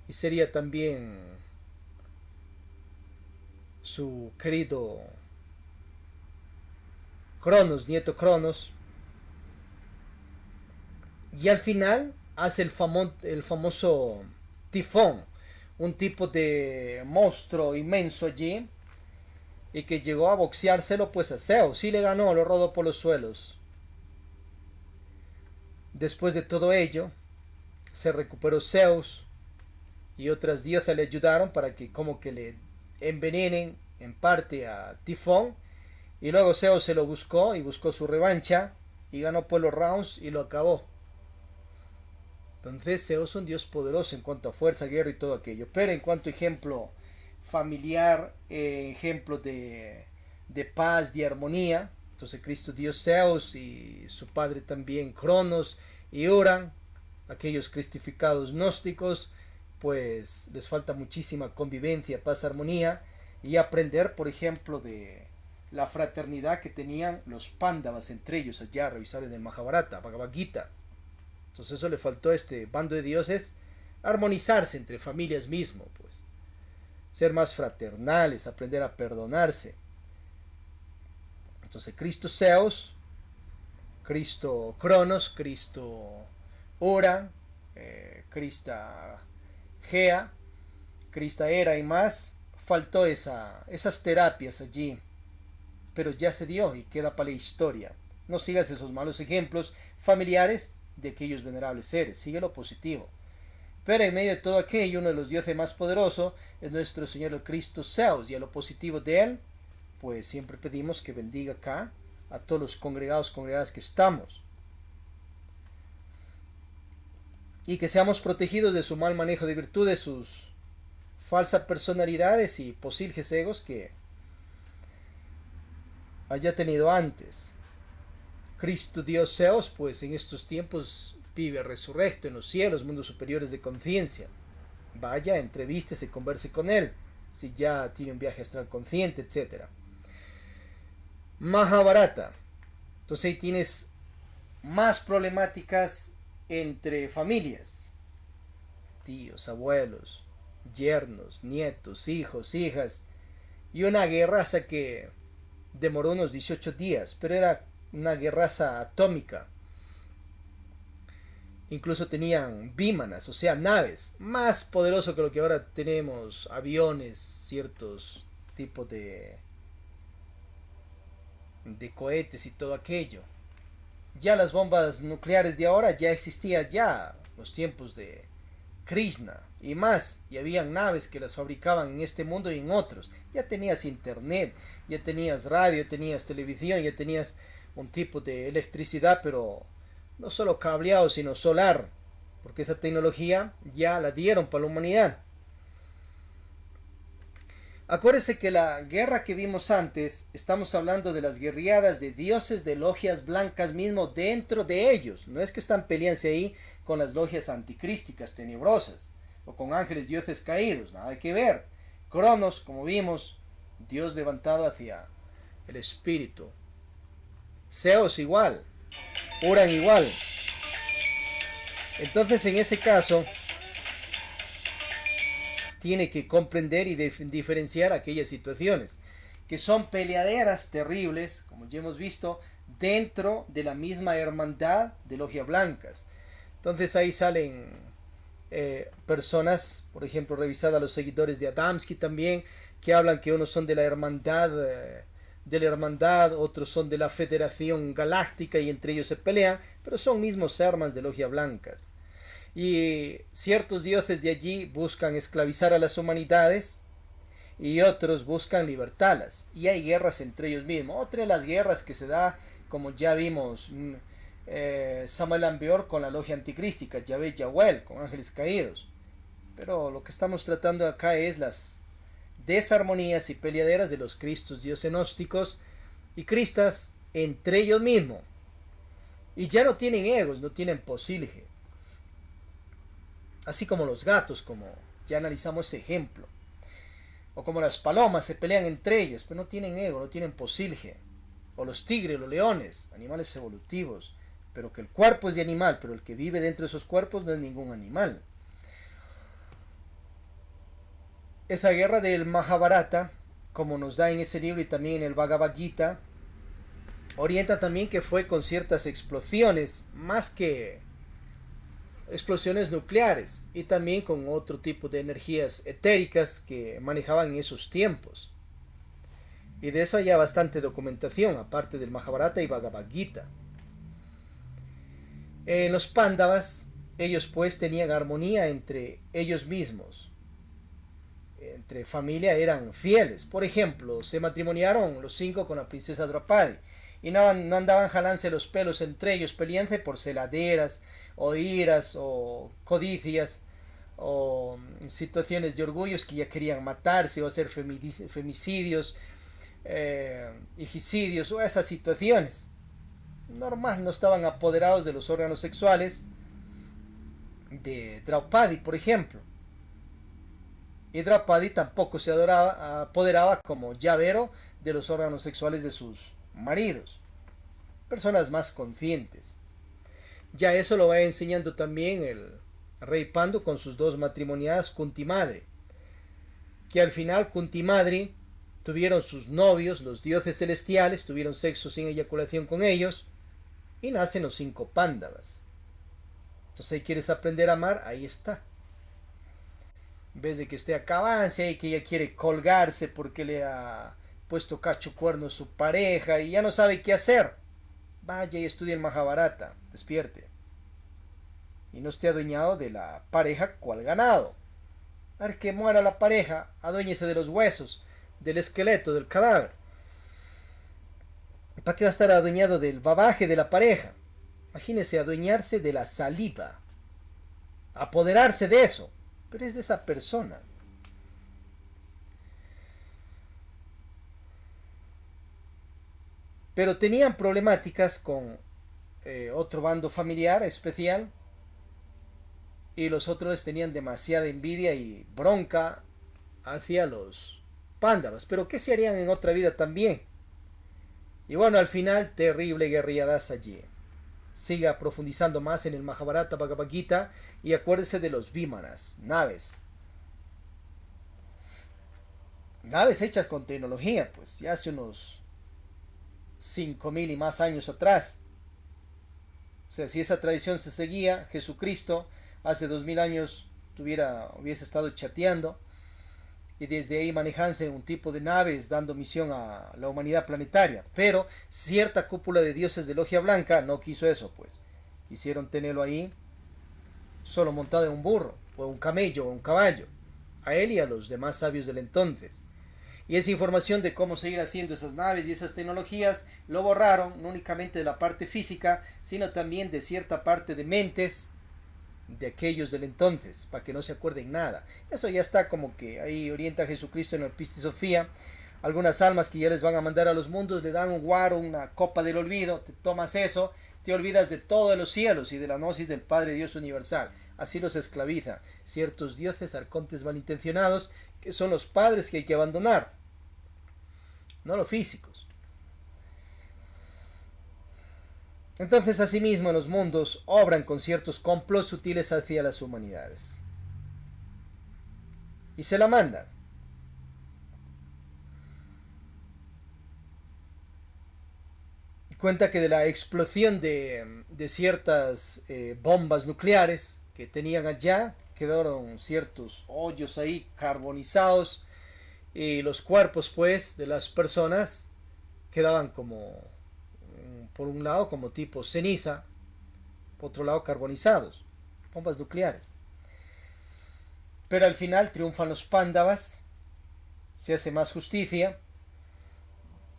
y sería también su querido Cronos, nieto Cronos, y al final hace el famoso tifón, un tipo de monstruo inmenso allí, y que llegó a boxeárselo pues a Zeus, y le ganó, lo rodó por los suelos. Después de todo ello, se recuperó Zeus, y otras diosas le ayudaron para que como que le envenenen en parte a Tifón, y luego Zeus se lo buscó y buscó su revancha y ganó por los rounds y lo acabó. Entonces Zeus es un dios poderoso en cuanto a fuerza, guerra y todo aquello, pero en cuanto a ejemplo familiar, ejemplo de paz, de armonía, entonces Cristo Dios Zeus y su padre también Cronos y Uran, aquellos cristificados gnósticos, pues les falta muchísima convivencia, paz, armonía, y aprender, por ejemplo, de la fraternidad que tenían los Pándavas entre ellos allá, revisar en el Mahabharata, Bhagavad Gita. Entonces eso le faltó a este bando de dioses, armonizarse entre familias mismo, pues ser más fraternales, aprender a perdonarse. Entonces Cristo Zeus, Cristo Cronos, Cristo Ura, Crista Gea, Crista Hera y más, faltó esas terapias allí, pero ya se dio y queda para la historia. No sigas esos malos ejemplos familiares de aquellos venerables seres, sigue lo positivo. Pero en medio de todo aquello, uno de los dioses más poderosos es nuestro Señor el Cristo Zeus, y a lo positivo de él, pues siempre pedimos que bendiga acá a todos los congregados, congregadas que estamos, y que seamos protegidos de su mal manejo de virtudes, sus falsas personalidades y posibles egos que haya tenido antes. Cristo Dios Zeus, pues en estos tiempos vive resurrecto en los cielos, mundos superiores de conciencia. Vaya, entrevístese, converse con él, si ya tiene un viaje astral consciente, etc. Mahabharata. Entonces ahí tienes más problemáticas entre familias, tíos, abuelos, yernos, nietos, hijos, hijas, y una guerraza que demoró unos 18 días, pero era una guerraza atómica. Incluso tenían vímanas, o sea, naves, más poderoso que lo que ahora tenemos, aviones, ciertos tipos de cohetes y todo aquello. Ya las bombas nucleares de ahora ya existían ya los tiempos de Krishna y más, y habían naves que las fabricaban en este mundo y en otros. Ya tenías internet, ya tenías radio, ya tenías televisión, ya tenías un tipo de electricidad, pero no solo cableado, sino solar, porque esa tecnología ya la dieron para la humanidad. Acuérdese que la guerra que vimos antes, estamos hablando de las guerriadas de dioses de logias blancas mismo dentro de ellos. No es que están peleándose ahí con las logias anticrísticas, tenebrosas, o con ángeles dioses caídos, nada que ver. Cronos, como vimos, Dios levantado hacia el espíritu. Zeus igual, Uran igual. Entonces en ese caso tiene que comprender y diferenciar aquellas situaciones que son peleaderas terribles, como ya hemos visto, dentro de la misma hermandad de logias blancas. Entonces ahí salen personas, por ejemplo, revisada a los seguidores de Adamski también, que hablan que unos son de la hermandad, otros son de la Federación Galáctica y entre ellos se pelean, pero son mismos hermanos de logias blancas. Y ciertos dioses de allí buscan esclavizar a las humanidades y otros buscan libertarlas. Y hay guerras entre ellos mismos. Otra de las guerras que se da, como ya vimos, Samael Beor con la logia anticrística, Yahvé Yahuel con ángeles caídos. Pero lo que estamos tratando acá es las desarmonías y peleaderas de los cristos diosenósticos y cristas entre ellos mismos. Y ya no tienen egos, no tienen posilge. Así como los gatos, como ya analizamos ese ejemplo. O como las palomas se pelean entre ellas, pero no tienen ego, no tienen posilge. O los tigres, los leones, animales evolutivos, pero que el cuerpo es de animal, pero el que vive dentro de esos cuerpos no es ningún animal. Esa guerra del Mahabharata, como nos da en ese libro y también en el Bhagavad Gita, orienta también que fue con ciertas explosiones, más que explosiones nucleares, y también con otro tipo de energías etéricas que manejaban en esos tiempos. Y de eso hay bastante documentación, aparte del Mahabharata y Bhagavad Gita. En los Pándavas, ellos pues tenían armonía entre ellos mismos. Entre familia eran fieles. Por ejemplo, se matrimoniaron los 5 con la princesa Draupadi. Y no andaban jalándose los pelos entre ellos, peleándose por celaderas, o iras, o codicias, o situaciones de orgullos que ya querían matarse, o hacer femicidios, higicidios, o esas situaciones. Normal, no estaban apoderados de los órganos sexuales de Draupadi, por ejemplo. Y Draupadi tampoco se apoderaba como llavero de los órganos sexuales de sus maridos. Personas más conscientes. Ya eso lo va enseñando también el rey Pandu con sus 2 matrimoniadas Kunti Madre. Que al final Kunti Madre tuvieron sus novios, los dioses celestiales, tuvieron sexo sin eyaculación con ellos. Y nacen los 5 Pándavas. Entonces, si quieres aprender a amar, ahí está. En vez de que esté acabándose y que ella quiere colgarse porque le ha puesto cacho cuerno a su pareja y ya no sabe qué hacer. Vaya y estudie el Mahabharata, despierte. Y no esté adueñado de la pareja cual ganado. A ver que muera la pareja, aduéñese de los huesos, del esqueleto, del cadáver. ¿Para qué va a estar adueñado del babaje de la pareja? Imagínese adueñarse de la saliva. Apoderarse de eso. Pero es de esa persona. Pero tenían problemáticas con otro bando familiar especial. Y los otros les tenían demasiada envidia y bronca hacia los Pándavas. Pero ¿qué se harían en otra vida también? Y bueno, al final, terrible guerrilladas allí. Siga profundizando más en el Mahabharata, Bhagavad Gita, y acuérdese de los Vimanas, naves. Naves hechas con tecnología, pues, ya hace unos 5000 y más años atrás. O sea, si esa tradición se seguía, Jesucristo hace 2000 años hubiese estado chateando y desde ahí manejándose un tipo de naves dando misión a la humanidad planetaria. Pero cierta cúpula de dioses de logia blanca no quiso eso, pues. Quisieron tenerlo ahí solo montado en un burro, o un camello, o un caballo, a él y a los demás sabios del entonces. Y esa información de cómo seguir haciendo esas naves y esas tecnologías lo borraron, no únicamente de la parte física, sino también de cierta parte de mentes de aquellos del entonces, para que no se acuerden nada. Eso ya está como que ahí orienta a Jesucristo en el Pistis Sofía. Algunas almas que ya les van a mandar a los mundos le dan un guaro, una copa del olvido, te tomas eso, te olvidas de todos los cielos y de la gnosis del Padre Dios universal. Así los esclaviza ciertos dioses arcontes malintencionados, que son los padres que hay que abandonar, no los físicos. Entonces, asimismo, los mundos obran con ciertos complots sutiles hacia las humanidades. Y se la mandan. Cuenta que de la explosión de ciertas bombas nucleares que tenían allá, quedaron ciertos hoyos ahí carbonizados y los cuerpos pues de las personas quedaban como, por un lado como tipo ceniza, por otro lado carbonizados, bombas nucleares. Pero al final triunfan los pándavas, se hace más justicia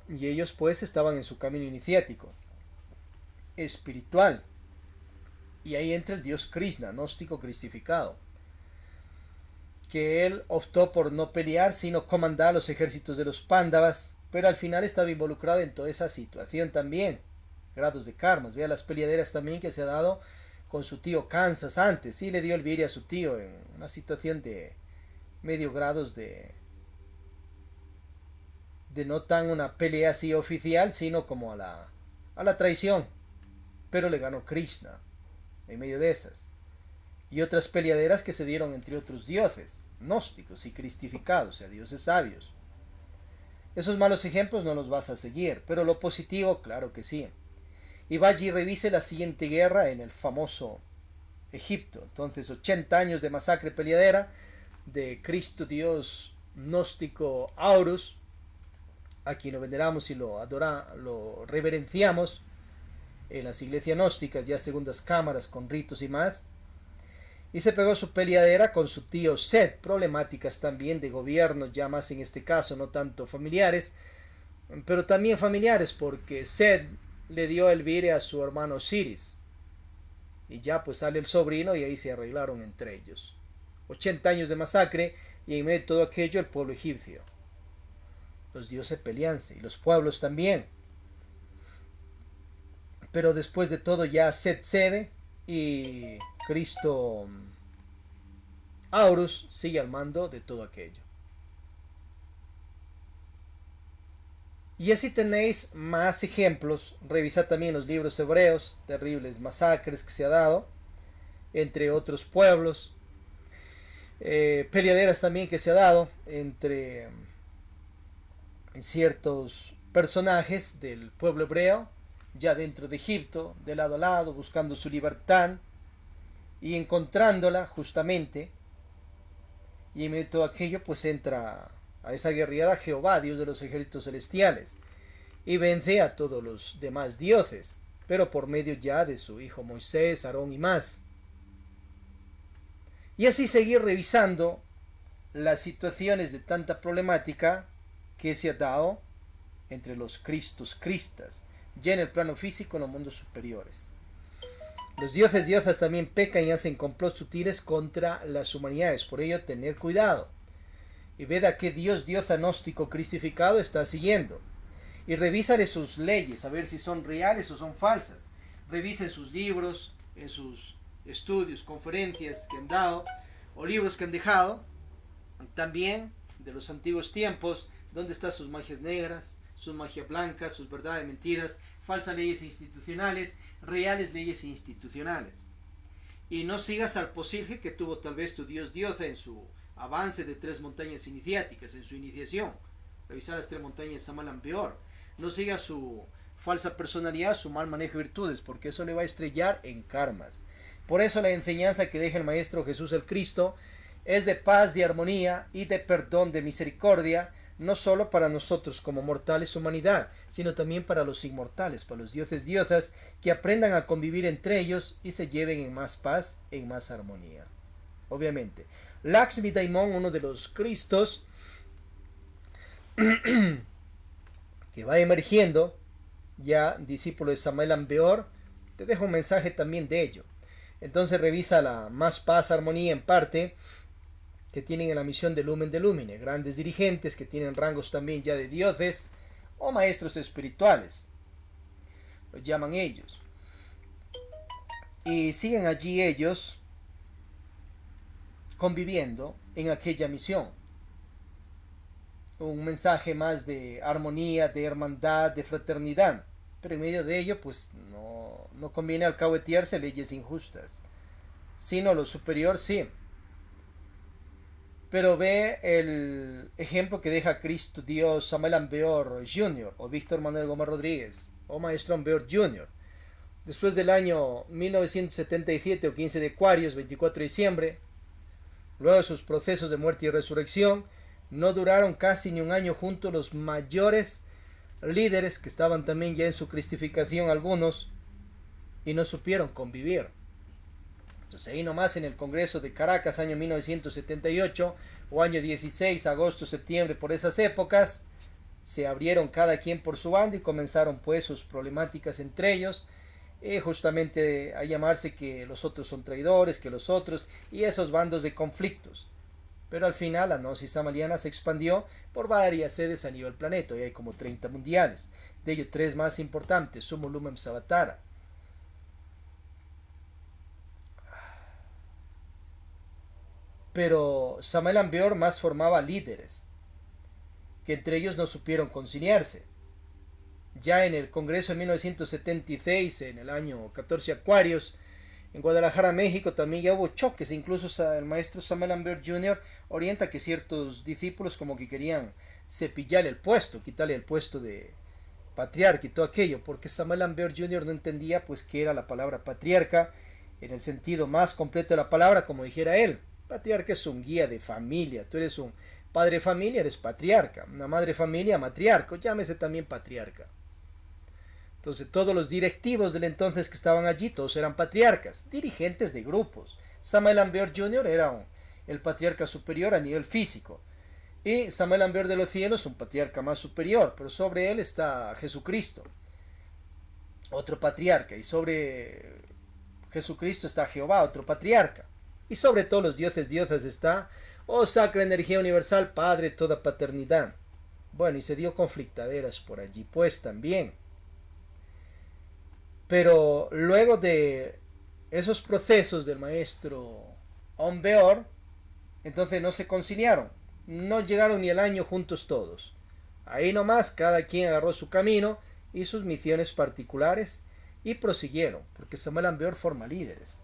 y ellos pues estaban en su camino iniciático, espiritual. Y ahí entra el dios Krishna, gnóstico cristificado, que él optó por no pelear, sino comandar los ejércitos de los pándavas, pero al final estaba involucrado en toda esa situación también. Grados de karmas, vea las peleaderas también que se ha dado con su tío Kansas antes, sí le dio el vire a su tío en una situación de medio grados de no tan una pelea así oficial, sino como a la traición, pero le ganó Krishna en medio de esas. Y otras peleaderas que se dieron entre otros dioses, gnósticos y cristificados, o sea, dioses sabios. Esos malos ejemplos no los vas a seguir, pero lo positivo, claro que sí. Y vaya y revise la siguiente guerra en el famoso Egipto. Entonces, 80 años de masacre peleadera de Cristo Dios gnóstico Aurus, a quien lo veneramos y lo reverenciamos en las iglesias gnósticas, ya segundas cámaras con ritos y más. Y se pegó su peleadera con su tío Set, problemáticas también de gobierno, ya más en este caso, no tanto familiares, pero también familiares, porque Set le dio el vire a su hermano Osiris. Y ya pues sale el sobrino y ahí se arreglaron entre ellos. 80 años de masacre y en medio de todo aquello el pueblo egipcio. Los dioses peleanse y los pueblos también. Pero después de todo ya Set cede y Cristo Aurus sigue al mando de todo aquello. Y así tenéis más ejemplos. Revisad también los libros hebreos, terribles masacres que se ha dado entre otros pueblos, peleaderas también que se ha dado entre ciertos personajes del pueblo hebreo, ya dentro de Egipto, de lado a lado, buscando su libertad y encontrándola justamente. Y en medio de todo aquello pues entra a esa guerrillada Jehová, Dios de los ejércitos celestiales, y vence a todos los demás dioses, pero por medio ya de su hijo Moisés, Aarón y más. Y así seguir revisando las situaciones de tanta problemática que se ha dado entre los cristas, ya en el plano físico en los mundos superiores. Los dioses y diosas también pecan y hacen complots sutiles contra las humanidades, por ello tened cuidado. Y ved a qué diosa gnóstico cristificado está siguiendo. Y revísale sus leyes, a ver si son reales o son falsas. Revisen sus libros, en sus estudios, conferencias que han dado, o libros que han dejado, también de los antiguos tiempos, donde están sus magias negras, sus magias blancas, sus verdades, mentiras, falsas leyes institucionales, reales leyes institucionales. Y no sigas al posilge que tuvo tal vez tu dios diosa en su avance de 3 montañas iniciáticas, en su iniciación. Revisar las 3 montañas Samalan peor. No sigas su falsa personalidad, su mal manejo de virtudes, porque eso le va a estrellar en karmas. Por eso la enseñanza que deja el Maestro Jesús el Cristo es de paz, de armonía y de perdón, de misericordia, no solo para nosotros como mortales humanidad, sino también para los inmortales, para los dioses diosas, que aprendan a convivir entre ellos y se lleven en más paz, en más armonía. Obviamente, Lakshmi Daimon, uno de los Cristos que va emergiendo, ya discípulo de Samael Ambeor, te dejo un mensaje también de ello. Entonces revisa la más paz, armonía en parte que tienen en la misión de Lumen de Lumine, grandes dirigentes que tienen rangos también ya de dioses o maestros espirituales, los llaman ellos. Y siguen allí ellos conviviendo en aquella misión. Un mensaje más de armonía, de hermandad, de fraternidad. Pero en medio de ello, pues no conviene alcahuetearse leyes injustas. Sino lo superior, sí. Pero ve el ejemplo que deja Cristo Dios Samuel Ambeor Jr. o Víctor Manuel Gómez Rodríguez o Maestro Ambeor Jr. Después del año 1977 o 15 de Aquarios, 24 de diciembre, luego de sus procesos de muerte y resurrección, no duraron casi ni un año juntos los mayores líderes que estaban también ya en su cristificación algunos y no supieron convivir. Entonces ahí nomás en el Congreso de Caracas, año 1978 o año 16, agosto, septiembre, por esas épocas, se abrieron cada quien por su bando y comenzaron pues sus problemáticas entre ellos, justamente a llamarse que los otros son traidores, que los otros, y esos bandos de conflictos. Pero al final la gnosis samaliana se expandió por varias sedes a nivel planeta, y hay como 30 mundiales, de ellos 3 más importantes, Sumo Lumen Savatara. Pero Samael Ambeor más formaba líderes, que entre ellos no supieron conciliarse. Ya en el Congreso de 1976, en el año 14 Acuarios, en Guadalajara, México, también ya hubo choques. Incluso el maestro Samuel Ambeor Jr. orienta que ciertos discípulos como que querían cepillarle el puesto, quitarle el puesto de patriarca y todo aquello, porque Samuel Ambeor Jr. no entendía pues qué era la palabra patriarca en el sentido más completo de la palabra, como dijera él. Patriarca es un guía de familia. Tú eres un padre de familia, eres patriarca. Una madre de familia, matriarca. Llámese también patriarca. Entonces todos los directivos del entonces que estaban allí, todos eran patriarcas, dirigentes de grupos. Samuel Ambeor Jr. era el patriarca superior a nivel físico. Y Samuel Ambeor de los Cielos, un patriarca más superior, pero sobre él está Jesucristo, otro patriarca. Y sobre Jesucristo está Jehová, otro patriarca. Y sobre todos los dioses está, oh sacra energía universal, Padre, toda paternidad. Bueno, y se dio conflictaderas por allí, pues también. Pero luego de esos procesos del maestro Ambeor, entonces no se conciliaron. No llegaron ni el año juntos todos. Ahí nomás cada quien agarró su camino y sus misiones particulares y prosiguieron, porque Samuel Ambeor forma líderes.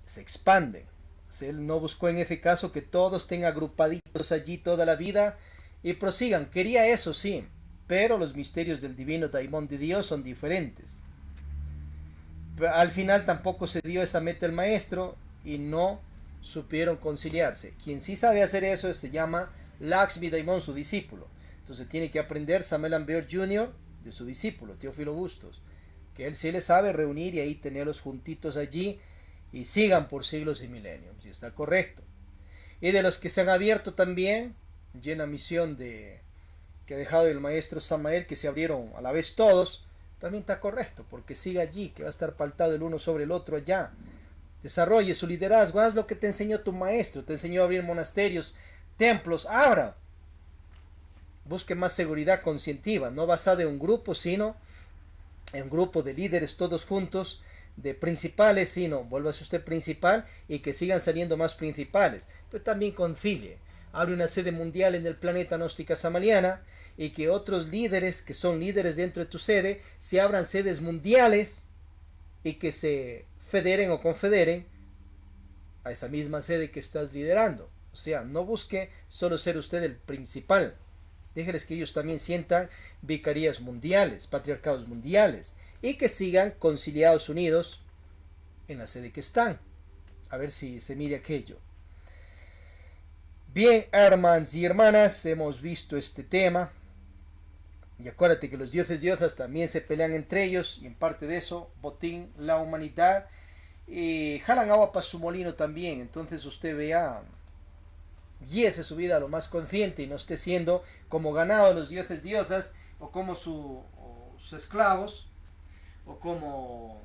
Se expanden. Él no buscó en ese caso que todos estén agrupaditos allí toda la vida y prosigan. Quería eso, sí, pero los misterios del divino Daimón de Dios son diferentes. Al final tampoco se dio esa meta el maestro y no supieron conciliarse. Quien sí sabe hacer eso se llama Lakshmi Daimon, su discípulo. Entonces tiene que aprender Samuel Ambeor Jr. de su discípulo, Teófilo Bustos, que él sí le sabe reunir y ahí tenerlos juntitos allí y sigan por siglos y milenios, si está correcto. Y de los que se han abierto también, llena misión que ha dejado el maestro Samael, que se abrieron a la vez todos, también está correcto, porque siga allí, que va a estar paltado el uno sobre el otro allá. Desarrolle su liderazgo, haz lo que te enseñó tu maestro, te enseñó a abrir monasterios, templos, abra. Busque más seguridad conscientiva, no basada en un grupo, sino en un grupo de líderes todos juntos, de principales, sino vuélvase usted principal y que sigan saliendo más principales, pero también concilie. Abre una sede mundial en el planeta gnóstica samaliana y que otros líderes que son líderes dentro de tu sede se abran sedes mundiales y que se federen o confederen a esa misma sede que estás liderando. O sea, no busque solo ser usted el principal. Déjeles que ellos también sientan vicarías mundiales, patriarcados mundiales y que sigan conciliados unidos en la sede que están. A ver si se mide aquello. Bien, hermanos y hermanas, hemos visto este tema. Y acuérdate que los dioses y diosas también se pelean entre ellos y en parte de eso, botín, la humanidad. Y jalan agua para su molino también. Entonces usted vea, guíese su vida a lo más consciente y no esté siendo como ganado los dioses y diosas o como sus esclavos o como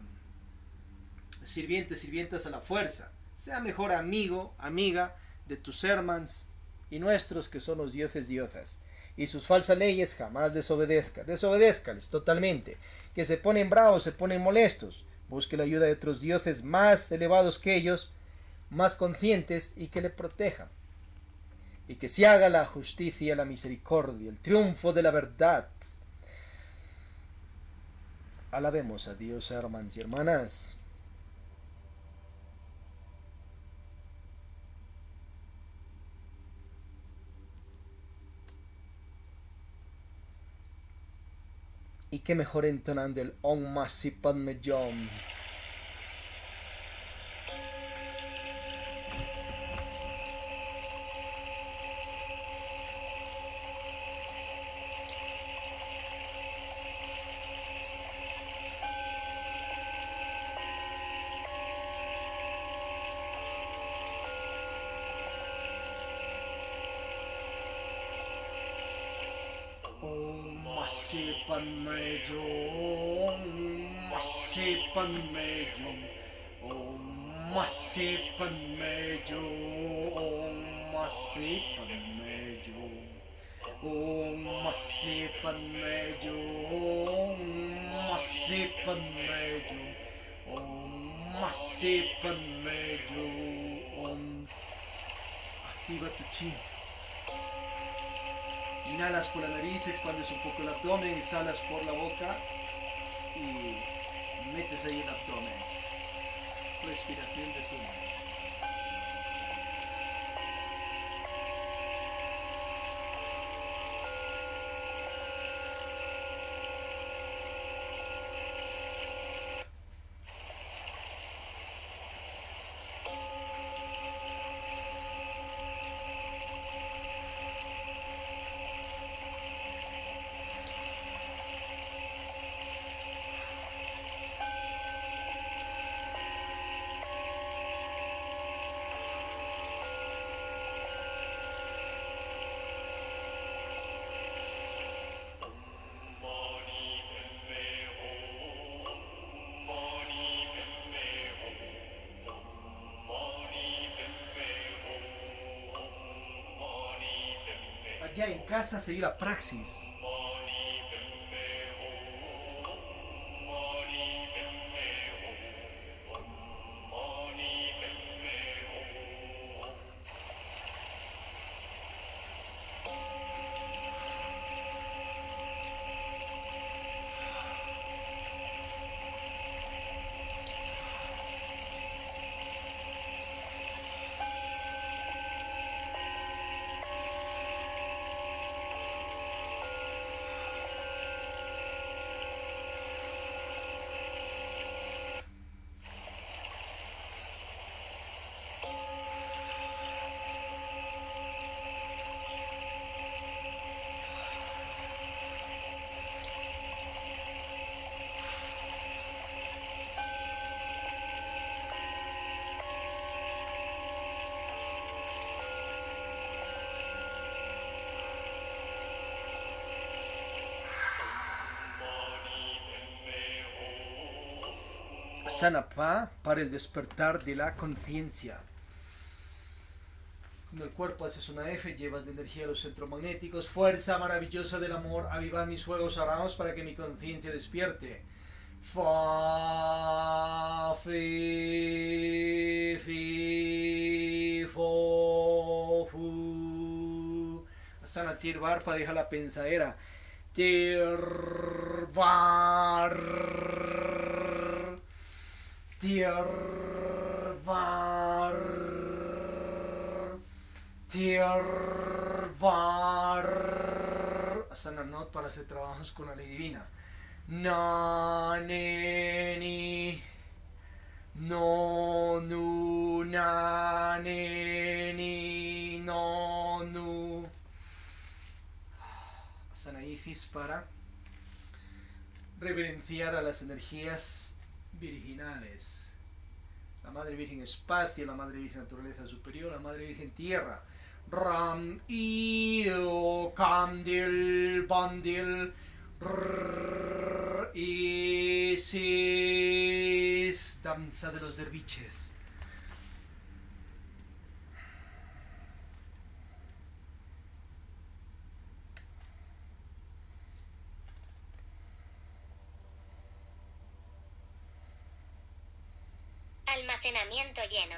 sirvientes, sirvientas a la fuerza. Sea mejor amigo, amiga de tus hermanos y nuestros que son los dioses diosas. Y sus falsas leyes jamás desobedezca. Desobedézcales totalmente. Que se ponen bravos, se ponen molestos. Busque la ayuda de otros dioses más elevados que ellos, más conscientes y que le protejan. Y que se haga la justicia, la misericordia, el triunfo de la verdad. Alabemos a Dios, hermanos y hermanas. Y qué mejor entonando el Om Masi Padme Hum. Om Masi Padme Hum. Om Masi Padme Hum. Om Masi Padme Hum. Om Masi Padme Hum. Om Masi Padme Hum. Om Masi Padme Hum. Om Masi Padme Hum. Activa tu chi. Inhalas por la nariz, expandes un poco el abdomen, exhalas por la boca y metes ahí el abdomen. Respiración de tu mano. Ya en casa seguir la praxis. Sanapa para el despertar de la conciencia. Cuando el cuerpo haces una F, llevas de energía a los centros magnéticos. Fuerza maravillosa del amor, avivad mis fuegos sagrados para que mi conciencia despierte. Fa, fi, fi, fo, fu. Asana tirvar para dejar la pensadera. Tirvar. Tirvar. Tirvar. Asana not para hacer trabajos con la ley divina. Na, ne, ni. No, nu, na, ne, ni. No, nu. Asana Ifis para reverenciar a las energías virginales, la Madre Virgen Espacio, la Madre Virgen Naturaleza Superior, la Madre Virgen Tierra. Ram, Io, Candil, Bandil, Isis, danza de los derviches. Almacenamiento lleno.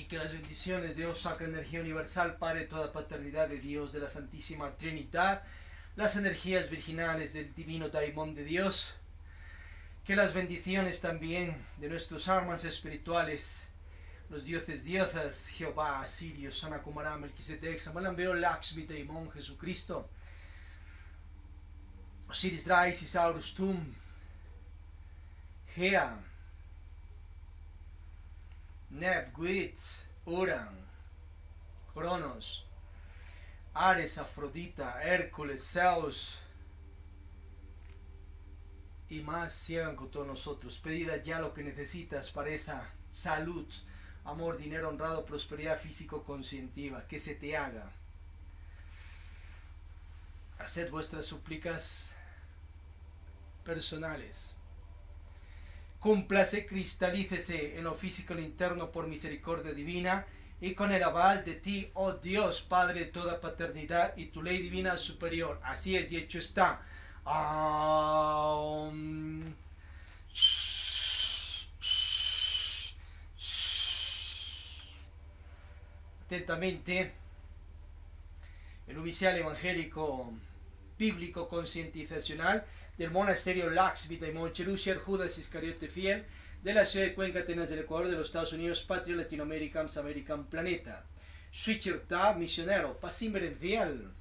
Que las bendiciones de Dios, Sacra Energía Universal, Padre, toda paternidad de Dios, de la Santísima Trinidad, las energías virginales del Divino Daimón de Dios, que las bendiciones también de nuestros armas espirituales, los dioses, diosas, Jehová, Sirio, Sanakumara, Melquisedec, Samalambeo, Lakshmi, Daimón, Jesucristo, Osiris, Drais, Isaurus, Tum, Gea, Neb, Gwit, Uran, Cronos, Ares, Afrodita, Hércules, Zeus y más sean con todos nosotros. Pedid ya lo que necesitas para esa salud, amor, dinero, honrado, prosperidad físico-conscientiva, que se te haga. Haced vuestras súplicas personales. Cúmplase, cristalícese en lo físico y lo interno por misericordia divina y con el aval de ti, oh Dios, Padre de toda paternidad y tu ley divina superior. Así es y hecho está. Atentamente, el oficial evangélico bíblico concientizacional del monasterio Lakshmi de Moncherusher, Judas Iscariote fiel, de la ciudad de Cuenca, Atenas del Ecuador, de los Estados Unidos, Patria Latinoamérica, American Planeta. Switcherta, misionero, pasimerencial.